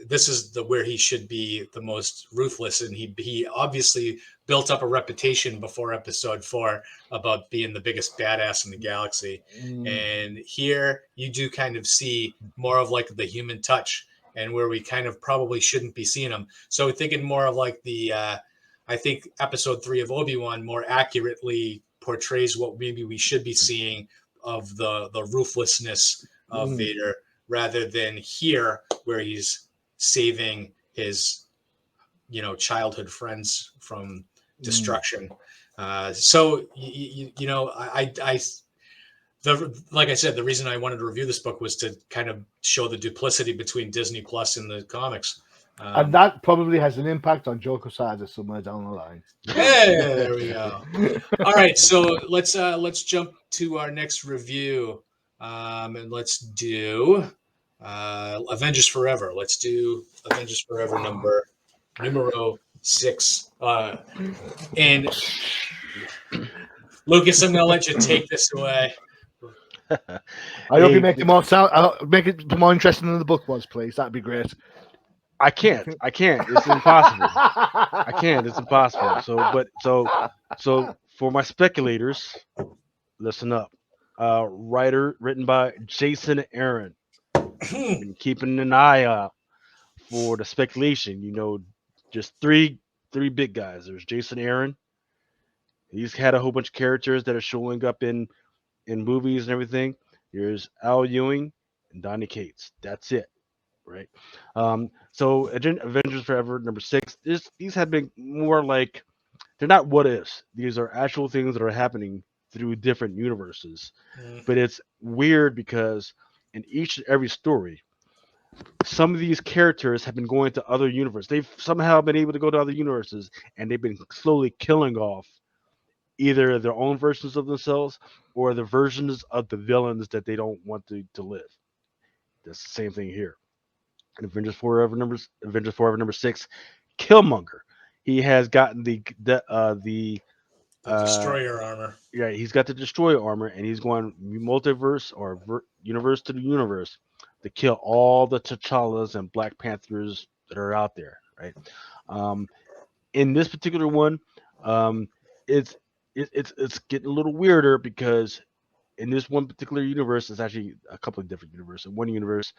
this is where he should be the most ruthless, and he obviously built up a reputation before Episode 4 about being the biggest badass in the galaxy. And here you do kind of see more of like the human touch, and where we kind of probably shouldn't be seeing him. So thinking more of like I think Episode 3 of Obi-Wan more accurately portrays what maybe we should be seeing of the ruthlessness of Vader, rather than here where he's saving his, childhood friends from destruction. So like I said, the reason I wanted to review this book was to kind of show the duplicity between Disney Plus and the comics. And that probably has an impact on Joe Quesada somewhere down the line. Hey, there we go. All right, so let's jump to our next review, and let's do Avengers Forever. Let's do Avengers Forever numero 6. And Lucas, I'm going to let you take this away. I hope you make it more interesting than the book was, please. That'd be great. I can't. It's impossible. I can't. It's impossible. So for my speculators, listen up. Written by Jason Aaron. Been keeping an eye out for the speculation. Just three big guys. There's Jason Aaron. He's had a whole bunch of characters that are showing up in movies and everything. There's Al Ewing and Donny Cates. That's it, right? So Avengers Forever number 6. These have been more like, they're not what ifs. These are actual things that are happening through different universes. But it's weird because in each and every story, some of these characters have been going to other universes. They've somehow been able to go to other universes, and they've been slowly killing off either their own versions of themselves or the versions of the villains that they don't want to live. That's the same thing here. In Avengers Forever number 6, Killmonger. He has gotten the destroyer armor. Yeah, he's got the destroyer armor, and he's going multiverse or universe to the universe to kill all the T'Challas and Black Panthers that are out there, right? In this particular one, it's getting a little weirder because in this one particular universe, it's actually a couple of different universes. In one universe,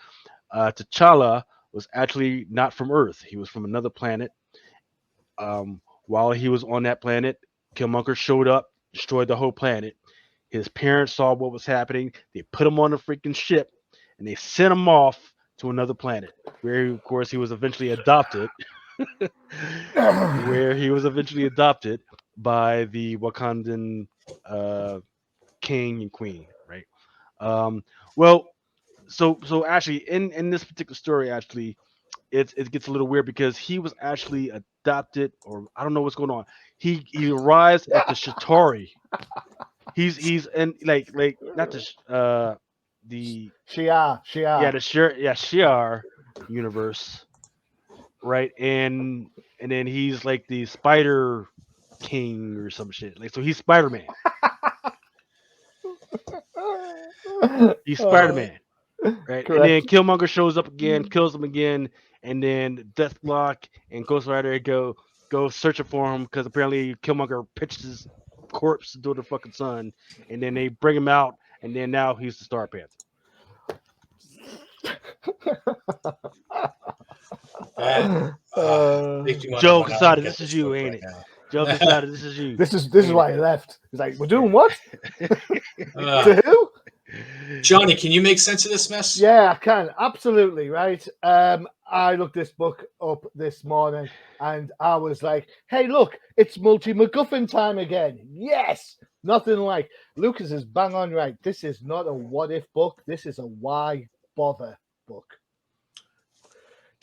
T'Challa was actually not from Earth. He was from another planet. While he was on that planet, Killmonger showed up, destroyed the whole planet. His parents saw what was happening. They put him on a freaking ship, and they sent him off to another planet, where, of course, he was eventually adopted. By the Wakandan king and queen, right? So actually, in this particular story, actually, it gets a little weird because he was actually adopted, or I don't know what's going on. He arrives at the Shatari. He's in like not the Shi'ar. Shi'ar universe, right? And then he's like the Spider King or some shit. Like, so he's Spider-Man. He's Spider-Man, right? Correct. And then Killmonger shows up again, kills him again, and then Deathblock and Ghost Rider go searching for him because apparently Killmonger pitched his corpse into the fucking sun, and then they bring him out, and then now he's the Star Panther. Joe Quesada, this is you, ain't it? Joe Quesada, this is you. This is why he left. He's like, we're doing what? To who? Johnny, can you make sense of this mess? Yeah, I can. Absolutely, right? I looked this book up this morning and I was like, hey, look, it's multi-MacGuffin time again. Yes! Nothing like. Lucas is bang on right. This is not a what-if book. This is a why bother book.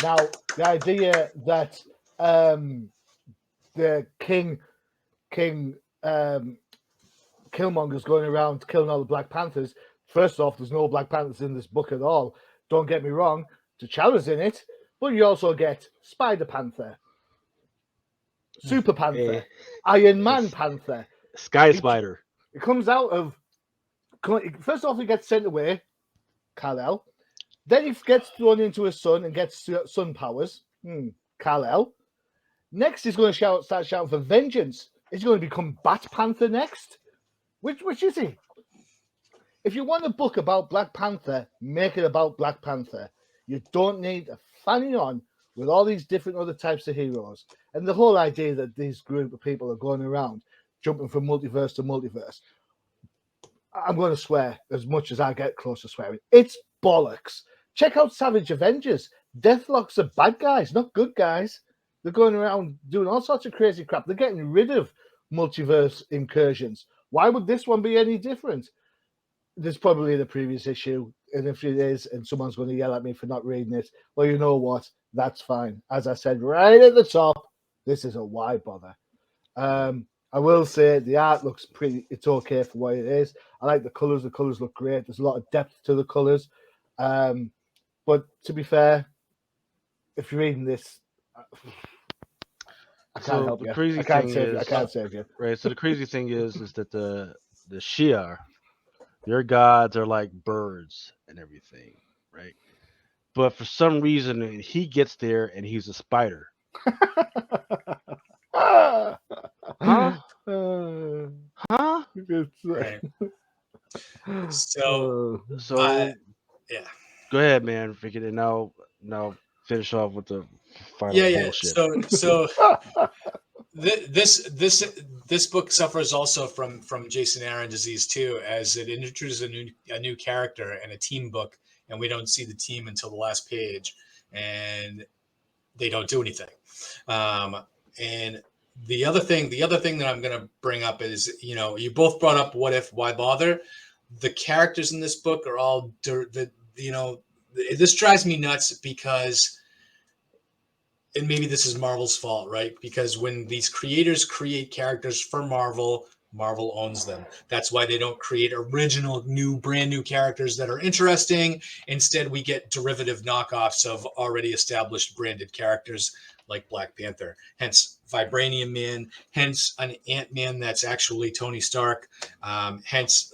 Now, the idea that the King Killmonger's going around killing all the Black Panthers. First off, there's no Black Panthers in this book at all. Don't get me wrong, T'Challa's in it, but you also get Spider Panther, Super Panther, Iron Man Panther, Sky Spider. It comes out of. First off, he gets sent away, Kal-El. Then he gets thrown into a sun and gets sun powers, Kal-El. Next, he's going to start shouting for vengeance. Is he going to become Bat Panther next? Which is he? If you want a book about Black Panther, make it about Black Panther. You don't need a fanny on with all these different other types of heroes. And the whole idea that these group of people are going around, jumping from multiverse to multiverse. I'm going to swear as much as I get close to swearing. It's bollocks. Check out Savage Avengers. Deathlock's are bad guys, not good guys. They're going around doing all sorts of crazy crap. They're getting rid of multiverse incursions. Why would this one be any different? There's probably the previous issue, and if it is, and someone's going to yell at me for not reading it, well, you know what? That's fine. As I said right at the top, this is a why bother. I will say the art looks pretty. It's okay for what it is. I like the colors. The colors look great. There's a lot of depth to the colors. But to be fair, if you're reading this, I can't help you. I can't save you. I can't save you. Right. So the crazy thing is that the Shia, their gods are like birds and everything, right? But for some reason, he gets there and he's a spider. Huh? Huh? Right. So yeah. Go ahead, man. Forget it. Now finish off with the final bullshit. So this book suffers also from Jason Aaron disease too, as it introduces a new character and a team book, and we don't see the team until the last page, and they don't do anything. And the other thing that I'm going to bring up is, you both brought up what if, why bother. The characters in this book are all this drives me nuts because, and maybe this is Marvel's fault, right? Because when these creators create characters for Marvel, Marvel owns them. That's why they don't create original, brand new characters that are interesting. Instead, we get derivative knockoffs of already established branded characters like Black Panther. Hence, Vibranium Man. Hence, an Ant-Man that's actually Tony Stark. Hence,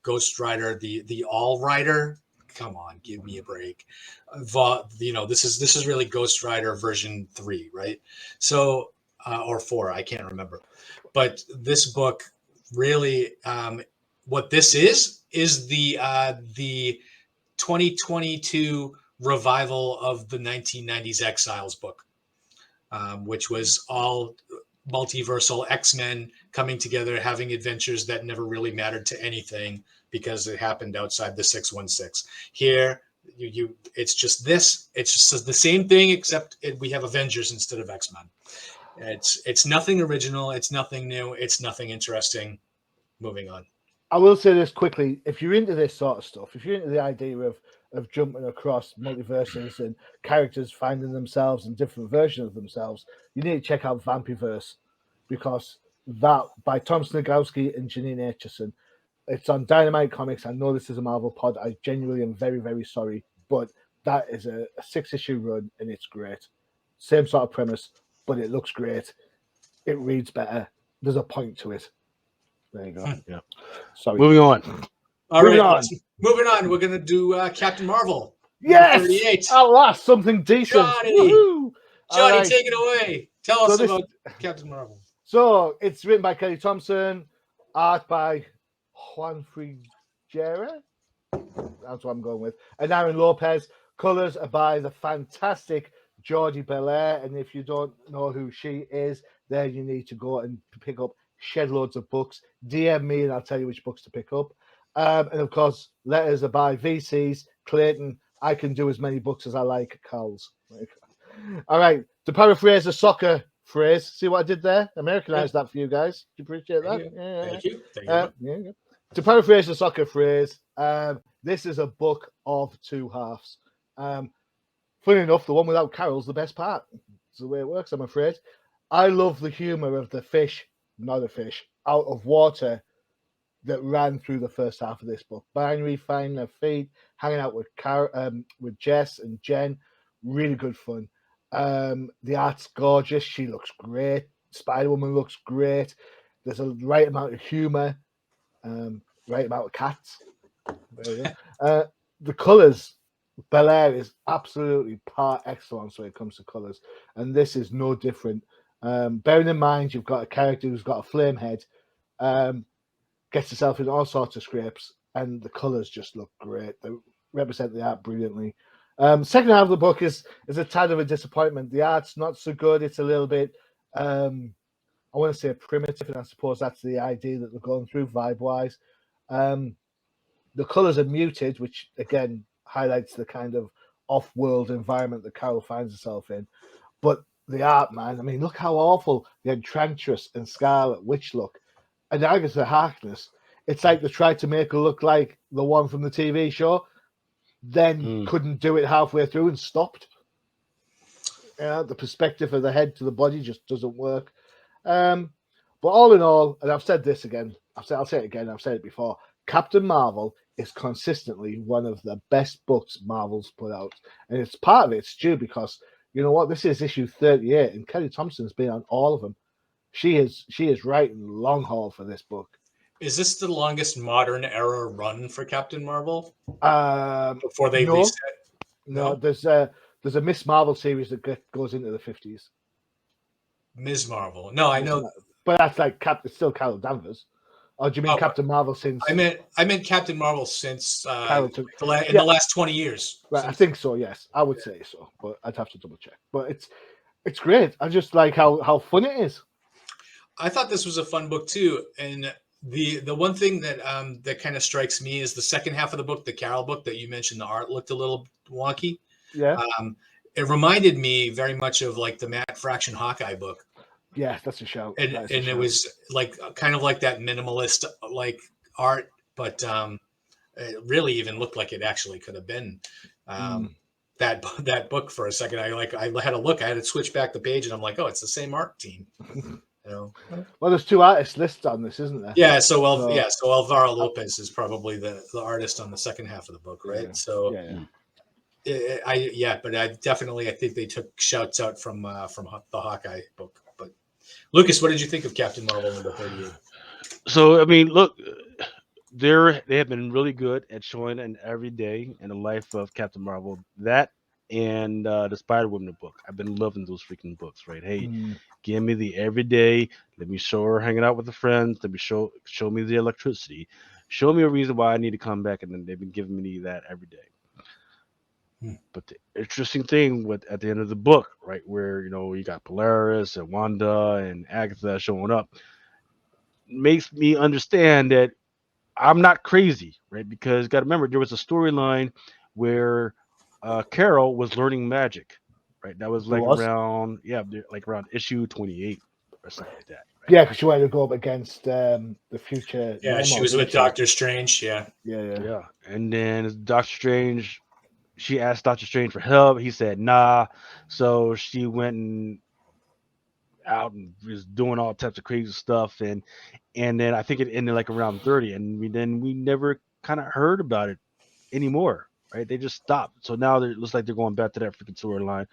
Ghost Rider, the All-Rider. Come on, give me a break. This is really Ghost Rider version 3, right? So, or 4, I can't remember. But this book really, what this is the 2022 revival of the 1990s Exiles book, which was all multiversal X-Men coming together, having adventures that never really mattered to anything because it happened outside the 616. Here, it's just this. It's just the same thing, except we have Avengers instead of X-Men. It's nothing original. It's nothing new. It's nothing interesting. Moving on. I will say this quickly. If you're into this sort of stuff, if you're into the idea of jumping across multiverses and characters finding themselves in different versions of themselves, you need to check out Vampyverse, because that, by Tom Snigowski and Janine Aitchison, it's on Dynamite Comics. I know this is a Marvel pod. I genuinely am very, very sorry, but that is a 6-issue run and it's great. Same sort of premise, but it looks great. It reads better. There's a point to it. There you go. Yeah. Sorry. Moving on. All right. Moving on. We're gonna do Captain Marvel. Yes. 38. At last, something decent. Johnny, take it away. Tell us about Captain Marvel. So it's written by Kelly Thompson, art by Juan Frigera. That's what I'm going with. And Aaron Lopez. Colors are by the fantastic Geordie Belair. And if you don't know who she is, then you need to go and pick up shed loads of books. DM me and I'll tell you which books to pick up. And of course, letters are by VCs, Clayton. I can do as many books as I like, Carl's. All right. To paraphrase a soccer phrase, see what I did there? Americanized that for you guys. Do you appreciate that? Thank you. Yeah. To paraphrase a soccer phrase, this is a book of two halves. Funny enough, the one without Carol's the best part. It's the way it works, I'm afraid. I love the humor of the fish, not a fish, out of water that ran through the first half of this book. Binary finding their feet, hanging out with Jess and Jen. Really good fun. The art's gorgeous. She looks great. Spider-Woman looks great. There's a right amount of humor, right amount of cats. There you go. The colors, Belair is absolutely par excellence when it comes to colors, and this is no different. Bearing in mind you've got a character who's got a flame head, gets herself in all sorts of scrapes, and the colors just look great. They represent the art brilliantly. Second half of the book is a tad of a disappointment. The art's not so good. It's a little bit, I want to say primitive, and I suppose that's the idea that they're going through vibe-wise. The colors are muted, which again highlights the kind of off-world environment that Carol finds herself in. But the art, man, I mean, look how awful the Enchantress and Scarlet Witch look. And Agatha Harkness, it's like they tried to make her look like the one from the TV show, then couldn't do it halfway through and stopped. The perspective of the head to the body just doesn't work. But all in all, and I've said this again, I'll say it again, I've said it before, Captain Marvel is consistently one of the best books Marvel's put out. And it's part of it's due because, you know what, this is issue 38, and Kelly Thompson's been on all of them. She is writing long haul for this book. Is this the longest modern era run for Captain Marvel? Before they No, reset? no, there's a Miss Marvel series that goes into the 50s. Ms. Marvel. No, I know. But that's like it's still Carol Danvers. Or do you mean Captain Marvel since? I meant Captain Marvel since Carol took, in the last 20 years. Right, I think so. Yes, I would say so, but I'd have to double check. But it's great. I just like how fun it is. I thought this was a fun book too, and the one thing that that kind of strikes me is the second half of the book, the Carol book that you mentioned. The art looked a little wonky. Yeah. It reminded me very much of like the Matt Fraction Hawkeye book. Yeah, that's a shout. And it was like kind of like that minimalist like art, but it really even looked like it actually could have been that book for a second. I had a look. I had to switch back the page, and I'm like, oh, it's the same art team. You know? Well, there's 2 artists listed on this, isn't there? Yeah. So Alvaro Lopez is probably the artist on the second half of the book, right? Yeah. So. Yeah. But I think they took shouts out from the Hawkeye book. But Lucas, what did you think of Captain Marvel number 38? So I mean, look, they have been really good at showing an everyday in the life of Captain Marvel. That and the Spider-Woman book. I've been loving those freaking books, right? Hey, give me the everyday. Let me show her hanging out with the friends. Let me show me the electricity. Show me a reason why I need to come back, and then they've been giving me that every day. But the interesting thing at the end of the book, right, where you got Polaris and Wanda and Agatha showing up, makes me understand that I'm not crazy, right? Because you got to remember, there was a storyline where Carol was learning magic, right? That was around issue 28 or something like that. Right? Yeah, because she wanted to go up against the future. Yeah, she was with Doctor Strange. Yeah. And then Doctor Strange. She asked Doctor Strange for help. He said, nah. So she went out and was doing all types of crazy stuff. And then I think it ended like around 30. And we never kind of heard about it anymore, right? They just stopped. So now it looks like they're going back to that freaking storyline,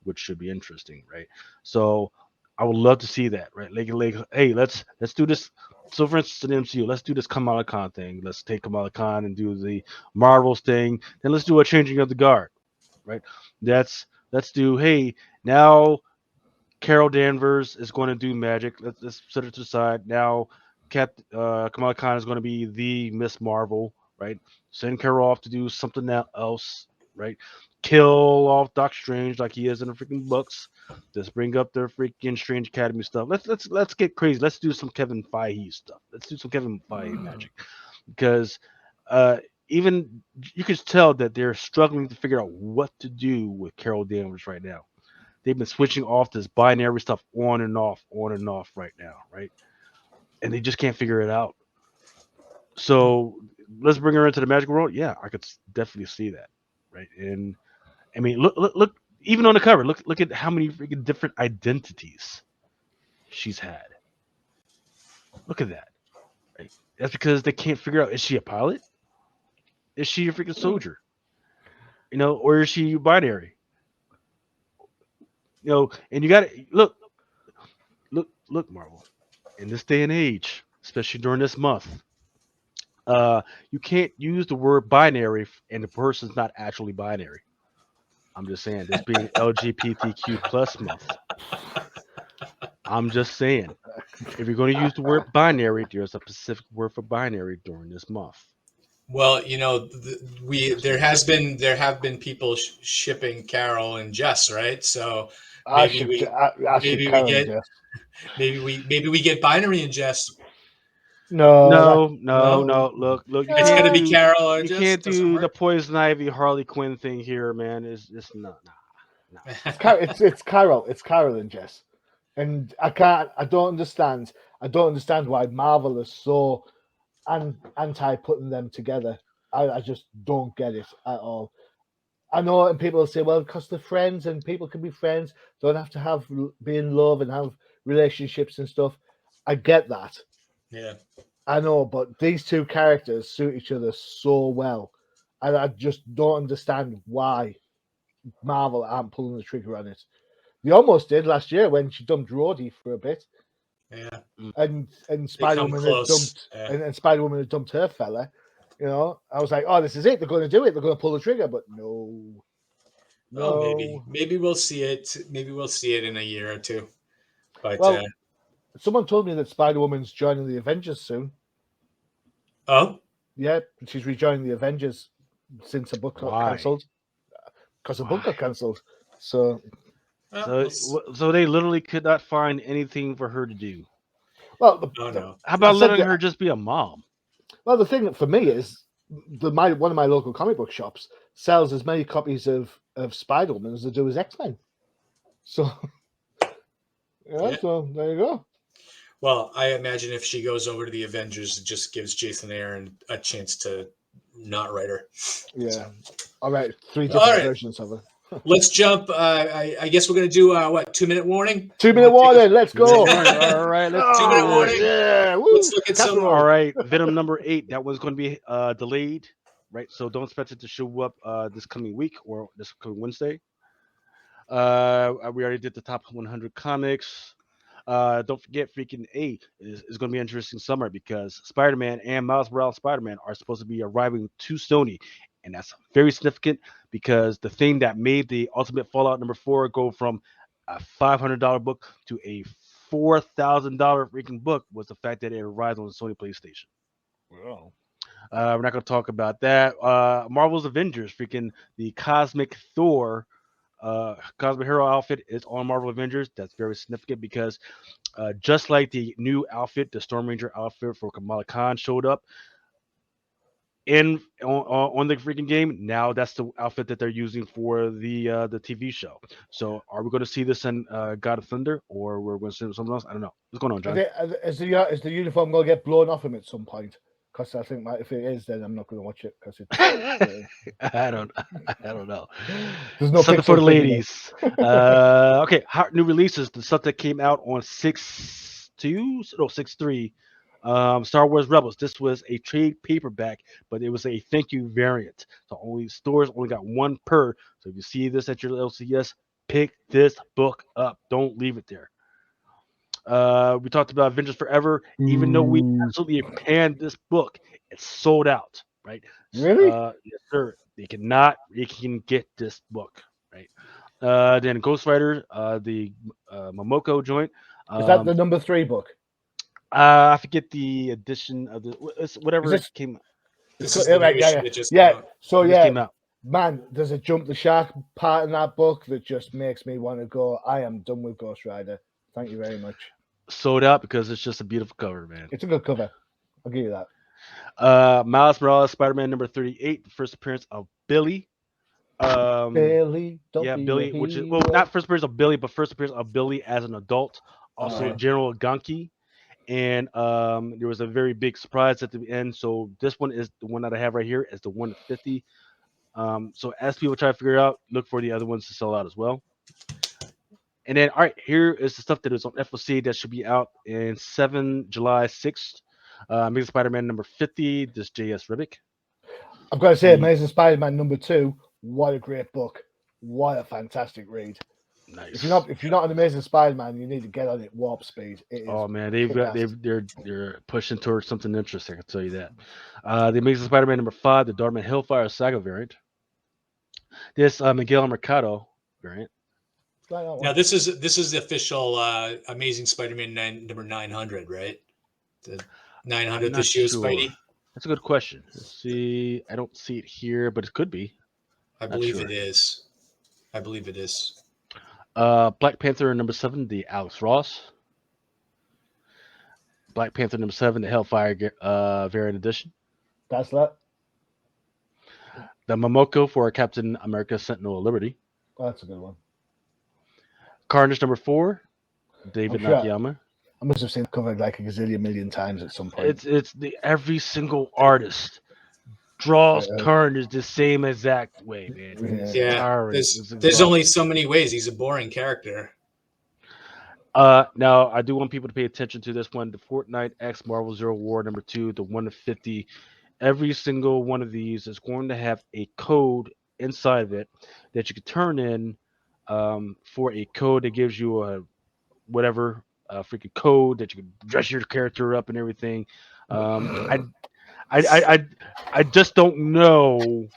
which should be interesting, right? So I would love to see that, right? Like, hey, let's do this. So, for instance, in the MCU, let's do this Kamala Khan thing. Let's take Kamala Khan and do the Marvels thing. Then let's do a changing of the guard, right? Let's do. Hey, now Carol Danvers is going to do magic. Let's set it to the side. Now, Kamala Khan is going to be the Miss Marvel, right? Send Carol off to do something else, right? Kill off Doctor Strange like he is in the freaking books. Let's bring up their freaking Strange Academy stuff. Let's get crazy. Let's do some Kevin Feige stuff. Let's do some Kevin Feige magic, because even you can tell that they're struggling to figure out what to do with Carol Danvers right now. They've been switching off this binary stuff on and off right now, right? And they just can't figure it out. So let's bring her into the magic world. Yeah, I could definitely see that, right? And I mean, look, even on the cover, look at how many freaking different identities she's had. Look at that. Right? That's because they can't figure out, is she a pilot? Is she a freaking soldier? Or is she binary? And you got to look, Marvel, in this day and age, especially during this month, you can't use the word binary and the person's not actually binary. I'm just saying, this being LGBTQ plus month. I'm just saying, if you're going to use the word binary, there's a specific word for binary during this month. Well, there have been people shipping Carol and Jess, right? So maybe we get binary and Jess. No, No. Look. You It's gonna can't be do. Carol. Or You just can't doesn't do the work. Poison Ivy Harley Quinn thing here, man. It's not. Nah. it's Carol. It's Carol and Jess, and I can't. I don't understand. I don't understand why Marvel is so anti putting them together. I just don't get it at all. I know, and people say, well, because they're friends, and people can be friends, don't have to be in love and have relationships and stuff. I get that. Yeah. I know, but these two characters suit each other so well, and I just don't understand why Marvel aren't pulling the trigger on it. They almost did last year when she dumped Rhodey for a bit, Yeah. and They Spider come Woman had close. dumped Yeah. and Spider Woman had dumped her fella. You know, I was like, oh, this is it. They're going to do it. They're going to pull the trigger, but no, Well, maybe no. we'll see it. Maybe we'll see it in a year or two. But Well, someone told me that Spider Woman's joining the Avengers soon. oh, Yeah, she's rejoining the Avengers since a book got Why? cancelled. Because a book Why? got cancelled. So, So they literally could not find anything for her to do. well, oh no. How I about said letting that. her just be a mom? Well, the thing for me is one of my local comic book shops sells as many copies of Spider Woman as they do as X Men. So, Yeah. so there you go. Well, I imagine if she goes over to the Avengers, it just gives Jason Aaron a chance to not write her. Yeah. So. All right, 3 All different right. versions of her. Let's jump. I guess we're gonna do what? 2-minute warning. 2-minute warning. Let's go. All right, let's do 2-minute this. warning. Yeah. Woo. Let's look at some. All right, Venom number 8. That was going to be delayed, right? So don't expect it to show up this coming week or this coming Wednesday. We already did the top 100 comics. Don't forget, freaking A is going to be an interesting summer because Spider-Man and Miles Morales Spider-Man are supposed to be arriving to Sony, and that's very significant because the thing that made the Ultimate Fallout number 4 go from a $500 book to a $4,000 freaking book was the fact that it arrived on the Sony PlayStation. Wow. We're not going to talk about that. Marvel's Avengers, freaking the Cosmic Thor Cosmic Hero outfit is on Marvel Avengers. That's very significant because just like the new outfit, the Storm Ranger outfit for Kamala Khan showed up on the freaking game. Now that's the outfit that they're using for the TV show. So are we going to see this in God of Thunder, or we're going to see something else? I don't know. What's going on, John? Is the uniform going to get blown off him at some point? Because I think if it is, then I'm not going to watch it because it's. I don't know. There's no Something for the pixels big enough. ladies. Okay, hot new releases. The stuff that came out on 6/3. Star Wars Rebels. This was a trade paperback, but it was a thank you variant. So stores only got one per. So if you see this at your LCS, pick this book up. Don't leave it there. We talked about Avengers Forever. Even though we absolutely panned this book, it's sold out. Right? Really? Yes, sir. They can get this book. Right? Then Ghost Rider, the Momoko joint. Is that the number 3 book? I forget the edition of whatever this, came. This is the right, issue that just came out. So It just came out. Man, there's a jump the shark part in that book that just makes me want to go. I am done with Ghost Rider. Thank you very much. Sold out because it's just a beautiful cover, man. It's a good cover. I'll give you that. Miles Morales, Spider-Man number 38, the first appearance of Billy. Billy, Billy, which is not first appearance of Billy, but first appearance of Billy as an adult. Also, General Gunky. And there was a very big surprise at the end. So this one is the one that I have right here is the 150. So as people try to figure it out, look for the other ones to sell out as well. And then, all right, here is the stuff that is on FOC that should be out in July 6th. Amazing Spider-Man number 50, this J.S. Ribbick. I've got to say, Amazing Spider-Man number 2, what a great book. What a fantastic read. Nice. If you're not an Amazing Spider-Man, you need to get on it warp speed. Oh man, they're pushing towards something interesting. I can tell you that. The Amazing Spider-Man number 5, the Dartmouth Hellfire Saga variant. This Miguel Mercado variant. Now this is the official Amazing Spider-Man number 900, right? The 900th issue of Spidey. That's a good question. Let's see. I don't see it here, but it could be. I believe it is. Black Panther number 7, the Alex Ross. Black Panther number 7, the Hellfire variant edition. That's that. The Momoko for Captain America Sentinel of Liberty. That's a good one. Carnage number 4, David I'm sure- Nakayama. I must have seen it covered like a gazillion million times at some point. It's the every single artist draws Yeah. Carnage the same exact way, man. It's Yeah, tiring. there's It's there's only exhausting. so many ways. He's a boring character. Now I do want people to pay attention to this one. The Fortnite X Marvel Zero War number 2, the 1 of 50. Every single one of these is going to have a code inside of it that you can turn in for a code that gives you a whatever freaking code that you can dress your character up and everything. I just don't know.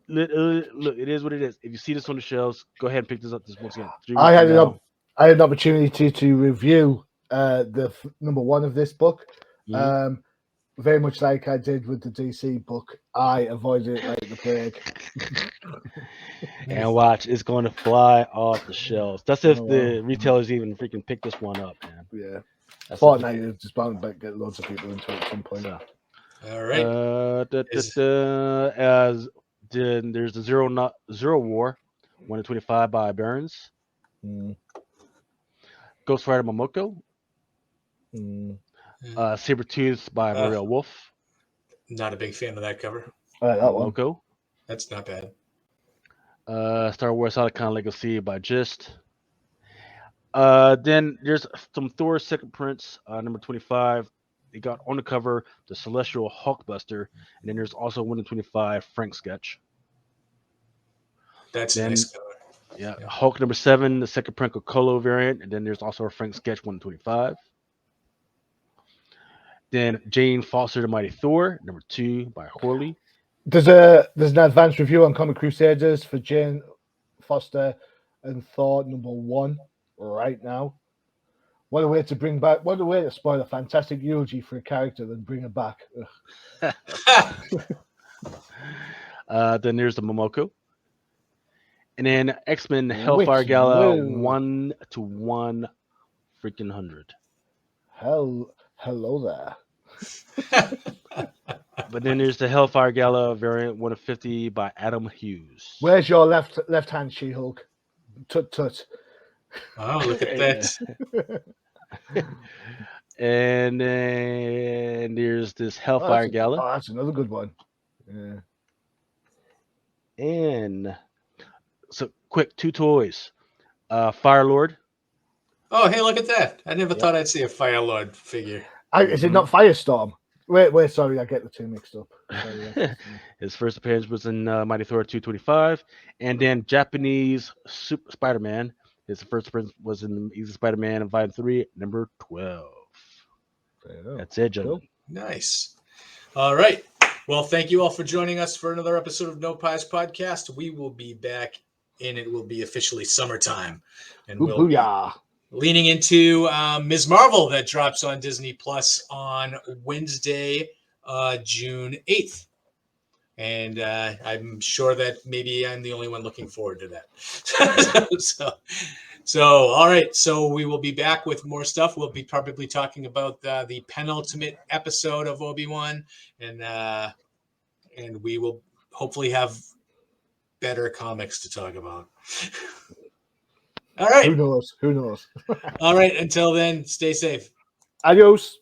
Look, it is what it is. If you see this on the shelves, go ahead and pick this up. This once again. 3 I weeks had from now. I had an opportunity to review the number 1 of this book. Mhm. Very much like I did with the DC book. I avoided it like the plague. And watch, it's going to fly off the shelves. That's if Oh, the wow. retailers even freaking pick this one up, man. Yeah. That's Fortnite is just bound to get loads of people into it at some point. So, All right. as then there's the Zero War, 1 of 25 by Burns. Mm, Ghost Rider Momoko. mm. Sabretooth by Maria Wolf. Not a big fan of that cover. I like that one. Momoko. That's not bad. Star Wars Otacon Legacy by Gist. Then there's some Thor Second Prince, number 25. They got on the cover the Celestial Hulkbuster, and then there's also 1 of 25 Frank sketch. That's a Then- nice cover. Yeah, Yeah. Hulk number 7, the second Prince Colo variant, and then there's also a Frank sketch 1 of 25. Then Jane Foster the Mighty Thor, number 2 by Horley. There's an advanced review on Comic Crusaders for Jane Foster and Thor number 1 right now. What a way to spoil a fantastic eulogy for a character then bring it back. Ugh. Then there's the Momoko. And then X-Men Which Hellfire Gala will- 1 to 1 freaking 100. Hello there. But then there's the Hellfire Gala variant 1 of 50 by Adam Hughes. Where's your left hand, She-Hulk? Tut tut. Oh, look at that. And then there's this Hellfire Gala. Oh, that's another good one. Yeah. And so quick, 2 toys. Fire Lord. Oh, hey, look at that. I never Yep. thought I'd see a Fire Lord figure. Is it not Firestorm? Wait, sorry, I get the two mixed up. Sorry, His first appearance was in Mighty Thor 225, and then Japanese Super Spider-Man. His first appearance was in Easy Spider-Man and Volume 3, number 12. That's it, gentlemen. Nice. All right. Well, thank you all for joining us for another episode of No Pies Podcast. We will be back, and it will be officially summertime. And we'll be Booyah. leaning into Ms. Marvel that drops on Disney Plus on Wednesday, June 8th. And I'm sure that maybe I'm the only one looking forward to that. So, all right. So we will be back with more stuff. We'll be probably talking about the penultimate episode of Obi-Wan, and we will hopefully have better comics to talk about. All right. Who knows? All right. Until then, stay safe. Adios.